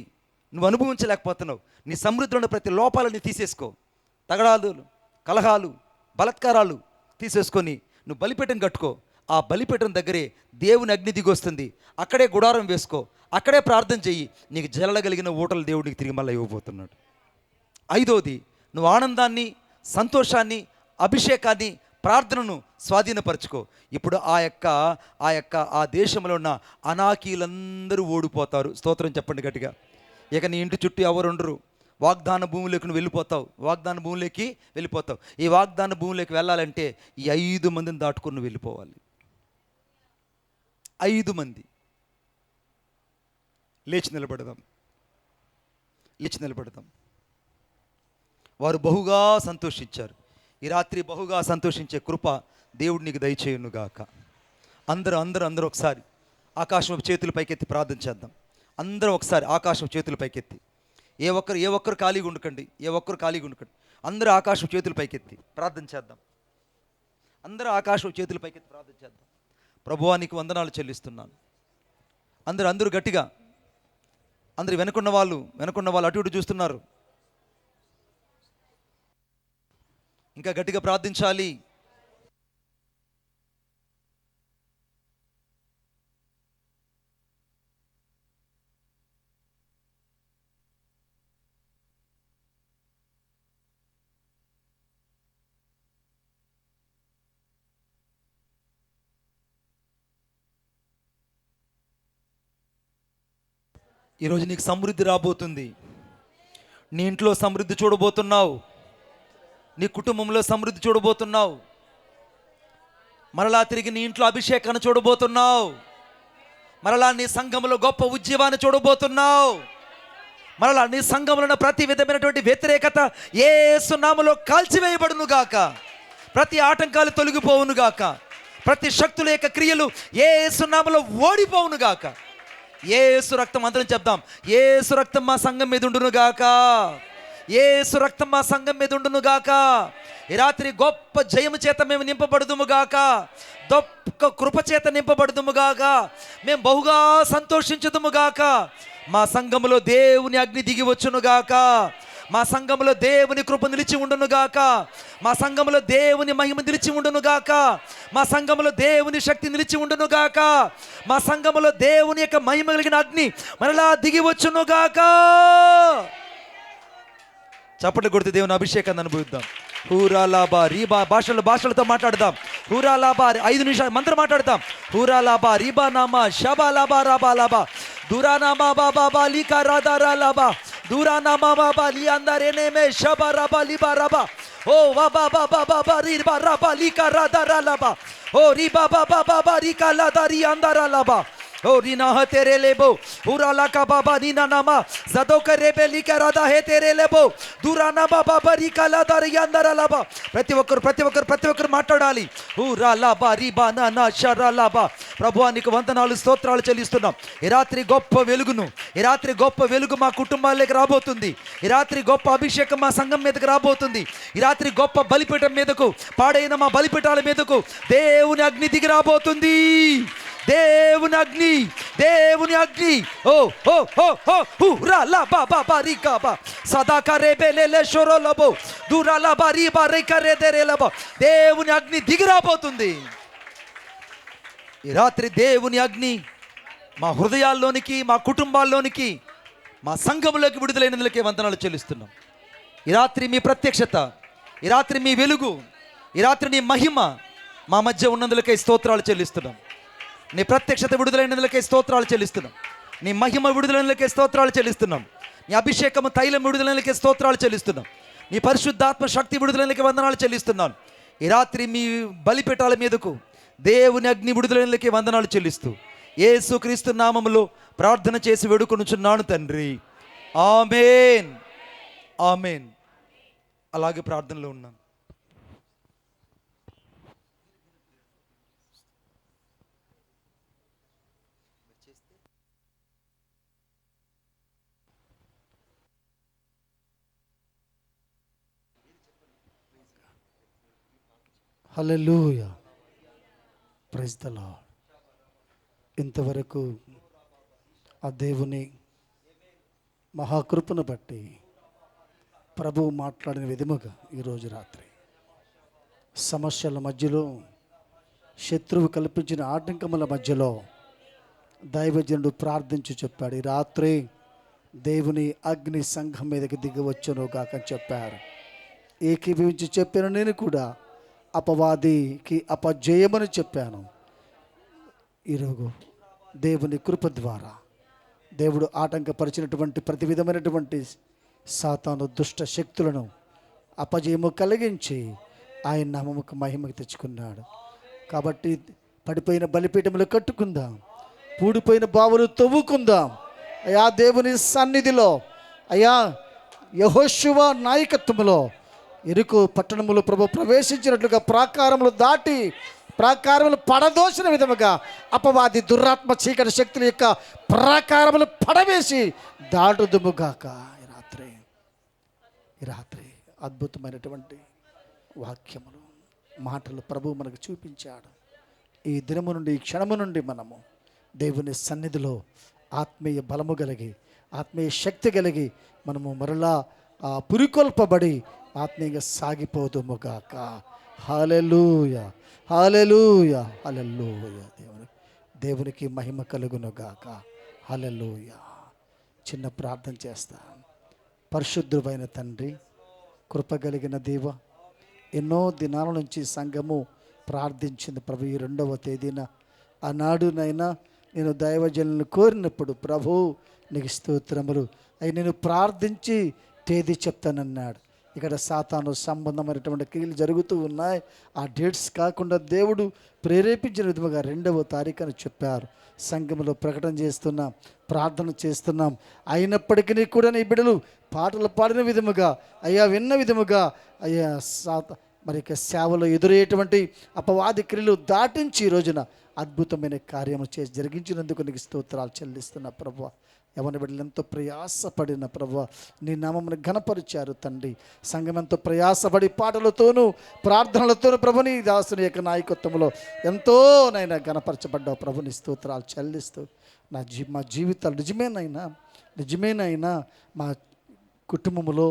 నువ్వు అనుభవించలేకపోతున్నావు. నీ సమృద్ధిలో ప్రతి లోపాలని తీసేసుకో. తగడాలు, కలహాలు, బలాత్కారాలు తీసేసుకొని నువ్వు బలిపీఠం కట్టుకో. ఆ బలిపీఠం దగ్గరే దేవుని అగ్ని దిగి వస్తుంది. అక్కడే గుడారం వేసుకో, అక్కడే ప్రార్థన చెయ్యి. నీకు జలల కలిగిన ఓటలు దేవుడికి తిరిగి మళ్ళీ ఇవ్వబోతున్నాడు. ఐదోది నువ్వు ఆనందాన్ని, సంతోషాన్ని, అభిషేకాన్ని, ప్రార్థనను స్వాధీనపరచుకో. ఇప్పుడు ఆ దేశంలో ఉన్న అనాకీలందరూ ఓడిపోతారు. స్తోత్రం చెప్పండి గట్టిగా. ఇక నీ ఇంటి చుట్టూ ఎవరు ఉండరు. వాగ్దాన భూమిలోకి నువ్వు వెళ్ళిపోతావు. వాగ్దాన భూమిలోకి వెళ్ళిపోతావు. ఈ వాగ్దాన భూమిలోకి వెళ్ళాలంటే ఈ 5 మందిని దాటుకుని నువ్వు వెళ్ళిపోవాలి. 5 మంది. లేచి నిలబడదాం. వారు బహుగా సంతోషించారు. ఈ రాత్రి బహుగా సంతోషించే కృప దేవుడు నీకు దయచేయునుగాక. అందరూ ఒకసారి ఆకాశం చేతుల పైకెత్తి ప్రార్థన చేద్దాం. అందరూ ఒకసారి ఆకాశం చేతుల పైకెత్తి. ఏ ఒక్కరు ఖాళీగా ఉండకండి. అందరూ ఆకాశం చేతుల పైకెత్తి ప్రార్థన చేద్దాం. అందరూ ఆకాశం చేతుల పైకెత్తి ప్రార్థన చేద్దాం. ప్రభువా నీకు వందనాలు చెల్లిస్తున్నాను. అందరూ గట్టిగా. అందరూ వెనుకున్న వాళ్ళు అటు ఇటు చూస్తున్నారు. ఇంకా గట్టిగా ప్రార్థించాలి. ఈరోజు నీకు సమృద్ధి రాబోతుంది. నీ ఇంట్లో సమృద్ధి చూడబోతున్నావు. నీ కుటుంబంలో సమృద్ధి చూడబోతున్నావు. మరలా తిరిగి నీ ఇంట్లో అభిషేకాన్ని చూడబోతున్నావు. మరలా నీ సంఘంలో గొప్ప ఉద్యమాన్ని చూడబోతున్నావు. మరలా నీ సంఘంలో ఉన్న ప్రతి విధమైనటువంటి వ్యతిరేకత యేసు నామములో కాల్చివేయబడును గాక. ప్రతి ఆటంకాలు తొలగిపోవును గాక. ప్రతి శక్తుల యొక్క క్రియలు యేసు నామములో ఓడిపోవును గాక. యేసు రక్తం, అందరం చెప్దాం, యేసు రక్తం మా సంఘం మీద ఉండును గాక. యేసు రక్తం మా సంఘం మీద ఉండును గాక. ఈ రాత్రి గొప్ప జయము చేత మేము నింపబడుదుము గాక. గొప్ప కృప చేత నింపబడుదుము గాక. మేము బహుగా సంతోషించుదుము గాక. మా సంఘములో దేవుని అగ్ని దిగి వచ్చును గాక. మా సంఘములో దేవుని కృప నిలిచి ఉండును గాక. మా సంఘములో దేవుని మహిమ నిలిచి ఉండును గాక. మా సంఘములో దేవుని శక్తి నిలిచి ఉండును గాక. మా సంఘములో దేవుని యొక్క మహిమ కలిగిన అగ్ని మనలా దిగి వచ్చును గాక. చప్పట్లు కొడితే దేవుని అభిషేకాన్ని అనుభవిద్దాం. హూరా లాబా రీబా భాషలతో మాట్లాడదాం. హూరా లాబా 5 నిమిషాలు మంత్రం మాట్లాడదాం. Hoora లాబా రీబా Nama షబా లాబా రాబా లాబా Durana baba baba lika radara laba. Durana mama bali andare neme shabaraba libaraba. Oh baba baba baba riba raba lika radara laba. Oh riba baba baba rika ladari andara laba. Oh rina ha tere lebo urala ka baba nina nama zado kare beli karada he tere lebo durana baba bari kala dar yandara laba ప్రతి ఒక్కరు మాట్లాడాలి ఊరాలా బారి బానా షరాలా బా ప్రభువానికి వందనాలు స్తోత్రాలు చెల్లిస్తున్నాం. ఈ రాత్రి గొప్ప వెలుగు మా కుటుంబాలకు రాబోతుంది. ఈ రాత్రి గొప్ప అభిషేకం మా సంఘం మీదకి రాబోతుంది. ఈ రాత్రి గొప్ప బలిపీఠం మీదకు పాడైన మా బలిపీఠాల మీదకు దేవుని అగ్ని దిగి రాబోతుంది. దేవుని అగ్ని ఓ ఓ ఓ ఓ హురాలా బాబా బారి కాబా సదా కరే బెలెలే షోరోలబో దూరాలా బారి బారి కరే దెరేలబో దేవుని అగ్ని దిగి రాబోతుంది. ఈ రాత్రి దేవుని అగ్ని మా హృదయాల్లోనికి, మా కుటుంబాల్లోనికి, మా సంఘములోకి విడుదలైనందుకే వందనాలు చెల్లిస్తున్నాం. ఈ రాత్రి మీ ప్రత్యక్షత, ఈ రాత్రి మీ వెలుగు, ఈ రాత్రి నీ మహిమ మా మధ్య ఉన్నందులకై స్తోత్రాలు చెల్లిస్తున్నాం. నీ ప్రత్యక్షత విడుదలైనందులకే స్తోత్రాలు చెల్లిస్తున్నాం. నీ మహిమ విడుదలైనందులకే స్తోత్రాలు చెల్లిస్తున్నాం. నీ అభిషేకము తైలం విడుదలైనందులకే స్తోత్రాలు చెల్లిస్తున్నాం. నీ పరిశుద్ధాత్మ శక్తి విడుదలైనందులకే వందనాలు చెల్లిస్తున్నాను. ఈ రాత్రి మీ బలిపీఠాల మీదకు దేవుని అగ్ని విడుదలైనందులకే వందనాలు చెల్లిస్తూ యేసుక్రీస్తు నామములో ప్రార్థన చేసి వేడుకొనుచున్నాను తండ్రి. ఆమేన్, ఆమేన్. అలాగే ప్రార్థనలో ఉన్నాం. హల్లెలూయా, ప్రైజ్ ద లార్డ్. ఇంతవరకు ఆ దేవుని మహాకృపను బట్టి ప్రభువు మాట్లాడిన విధముగా ఈరోజు రాత్రి సమస్యల మధ్యలో, శత్రువు కల్పించిన ఆటంకముల మధ్యలో దైవజనుడు ప్రార్థించి చెప్పాడు, ఈ రాత్రి దేవుని అగ్ని సంఘం మీదకి దిగవచ్చును గాక చెప్పారు. ఏకీభవించి చెప్పాను. నేను కూడా అపవాదికి అపజయమని చెప్పాను. ఈరోజు దేవుని కృప ద్వారా దేవుడు ఆటంకపరిచినటువంటి ప్రతి విధమైనటువంటి సాతాను దుష్ట శక్తులను అపజయము కలిగించి ఆయన నామముకు మహిమకు తెచ్చుకున్నాడు. కాబట్టి పడిపోయిన బలిపీఠములు కట్టుకుందాం, పూడిపోయిన బావులు తవ్వుకుందాం. అయా దేవుని సన్నిధిలో, అయా యెహోషువ నాయకత్వములో ఎరుకు పట్టణములో ప్రభు ప్రవేశించినట్లుగా ప్రాకారములు దాటి ప్రాకారములు పడదోసిన విధముగా అపవాది దురాత్మ చీకటి శక్తుల యొక్క ప్రాకారములు పడవేసి దాటుదుముగాక. ఈ రాత్రి అద్భుతమైనటువంటి వాక్యములు, మాటలు ప్రభు మనకు చూపించాడు. ఈ దినము నుండి, ఈ క్షణము నుండి మనము దేవుని సన్నిధిలో ఆత్మీయ బలము కలిగి, ఆత్మీయ శక్తి కలిగి మనము మరలా పురికొల్పబడి ఆత్మీయంగా సాగిపోదుముగాక. హల్లెలూయా, హల్లెలూయా, హల్లెలూయా. దేవునికి మహిమ కలుగునుగాక. హల్లెలూయా. చిన్న ప్రార్థన చేస్తా. పరిశుద్ధుడైన తండ్రి, కృపగలిగిన దేవ, ఎన్నో దినాల నుంచి సంఘము ప్రార్థించింది ప్రభు. ఈ 2వ తేదీన ఆనాడునైనా నేను దైవజనులను కోరినప్పుడు ప్రభు నీకు స్తోత్రములు అవి నేను ప్రార్థించి తేదీ చెప్తానన్నాడు. ఇక్కడ సాతాను సంబంధమైనటువంటి క్రియలు జరుగుతూ ఉన్నాయి. ఆ డేట్స్ కాకుండా దేవుడు ప్రేరేపించిన విధముగా 2వ తారీఖున చెప్పారు. సంఘంలో ప్రకటన చేస్తున్నాం, ప్రార్థన చేస్తున్నాం. అయినప్పటికీ కూడా నీ బిడ్డలు పాటలు పాడిన విధముగా, అయ్యా విన్న విధముగా, అయ్యా మరి సేవలో ఎదురయ్యేటువంటి అపవాది క్రియలు దాటించి ఈ రోజున అద్భుతమైన కార్యము చేసి జరిగించినందుకు నీకు స్తోత్రాలు చెల్లిస్తున్నా ప్రభువా. యవన బిడ్డలు ఎంతో ప్రయాసపడిన ప్రభువా నీ నామమును ఘనపరిచారు తండ్రి. సంఘం ఎంతో ప్రయాసపడి పాటలతోనూ ప్రార్థనలతోనూ ప్రభు నీ దాసుని యొక్క నాయకత్వంలో ఎంతో నైనా ఘనపరచబడ్డావు ప్రభు. నీ స్తోత్రాలు చెల్లిస్తూ మా జీవితాలు నిజమేనైనా మా కుటుంబములో,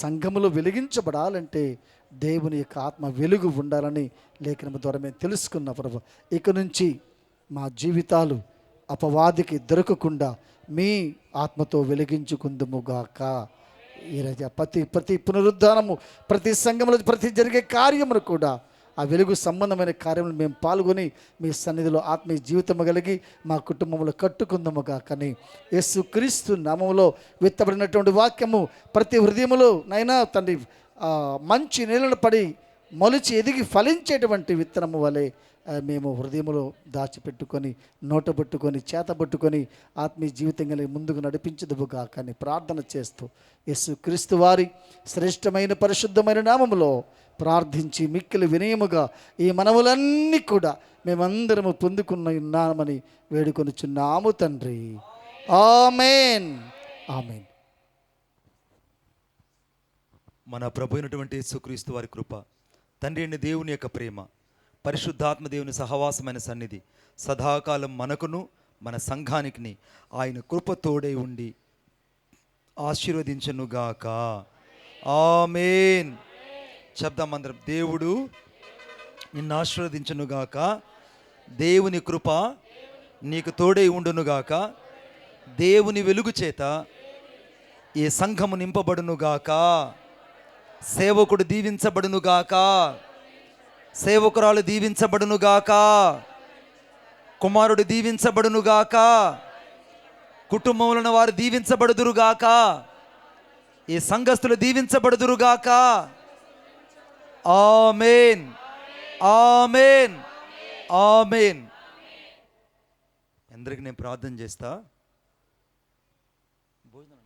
సంఘములో వెలిగించబడాలంటే దేవుని యొక్క ఆత్మ వెలుగు ఉండాలని లేఖనము ద్వారా మేము తెలుసుకున్న ప్రభు. ఇక నుంచి మా జీవితాలు అపవాదికి దొరకకుండా మీ ఆత్మతో వెలిగించుకుందుముగాక. ఈ ప్రతి పునరుద్ధానము, ప్రతి సంఘములో ప్రతి జరిగే కార్యమును కూడా ఆ వెలుగు సంబంధమైన కార్యములు మేము పాల్గొని మీ సన్నిధిలో ఆత్మీయ జీవితము కలిగి మా కుటుంబంలో కట్టుకుందాముగా. కానీ యేసుక్రీస్తు నామములో విత్తబడినటువంటి వాక్యము ప్రతి హృదయములో నైనా తండ్రి మంచి నీళ్ళను పడి మొలిచి ఎదిగి ఫలించేటువంటి విత్తనము వలె మేము హృదయంలో దాచిపెట్టుకొని నోటబెట్టుకొని చేతబట్టుకొని ఆత్మీయ జీవితం కలిగి ముందుకు నడిపించదువుగా. కానీ ప్రార్థన చేస్తూ యేసుక్రీస్తు వారి శ్రేష్టమైన పరిశుద్ధమైన నామములో ప్రార్థించి మిక్కిలి వినయముగా ఈ మనవులన్నీ కూడా మేమందరము పొందుకున్నామని వేడుకొనుచున్నాము తండ్రి. ఆమేన్, ఆమేన్. మన ప్రభు అయినటువంటి యేసుక్రీస్తు వారి కృప, తండ్రి అయిన దేవుని యొక్క ప్రేమ, పరిశుద్ధాత్మ దేవుని సహవాసమైన సన్నిధి సదాకాలం మనకును మన సంఘానికి ఆయన కృప తోడై ఉండి ఆశీర్వదించనుగాక. ఆమేన్. చెప్దాం అందరం, దేవుడు నిన్ను ఆశీర్వదించనుగాక, దేవుని కృప నీకు తోడై ఉండునుగాక, దేవుని వెలుగు చేత ఈ సంఘము నింపబడునుగాక, సేవకుడు దీవించబడునుగాక, సేవకురాలు దీవించబడునుగాక, కుమారుడు దీవించబడునుగాక, కుటుంబంలో వారు దీవించబడుదురుగాక, ఈ సంఘస్థులు దీవించబడుదురుగాక. ఆమేన్, ఆమేన్, ఆమేన్. అందరికి నేను ప్రార్థన చేస్తా. భోజనం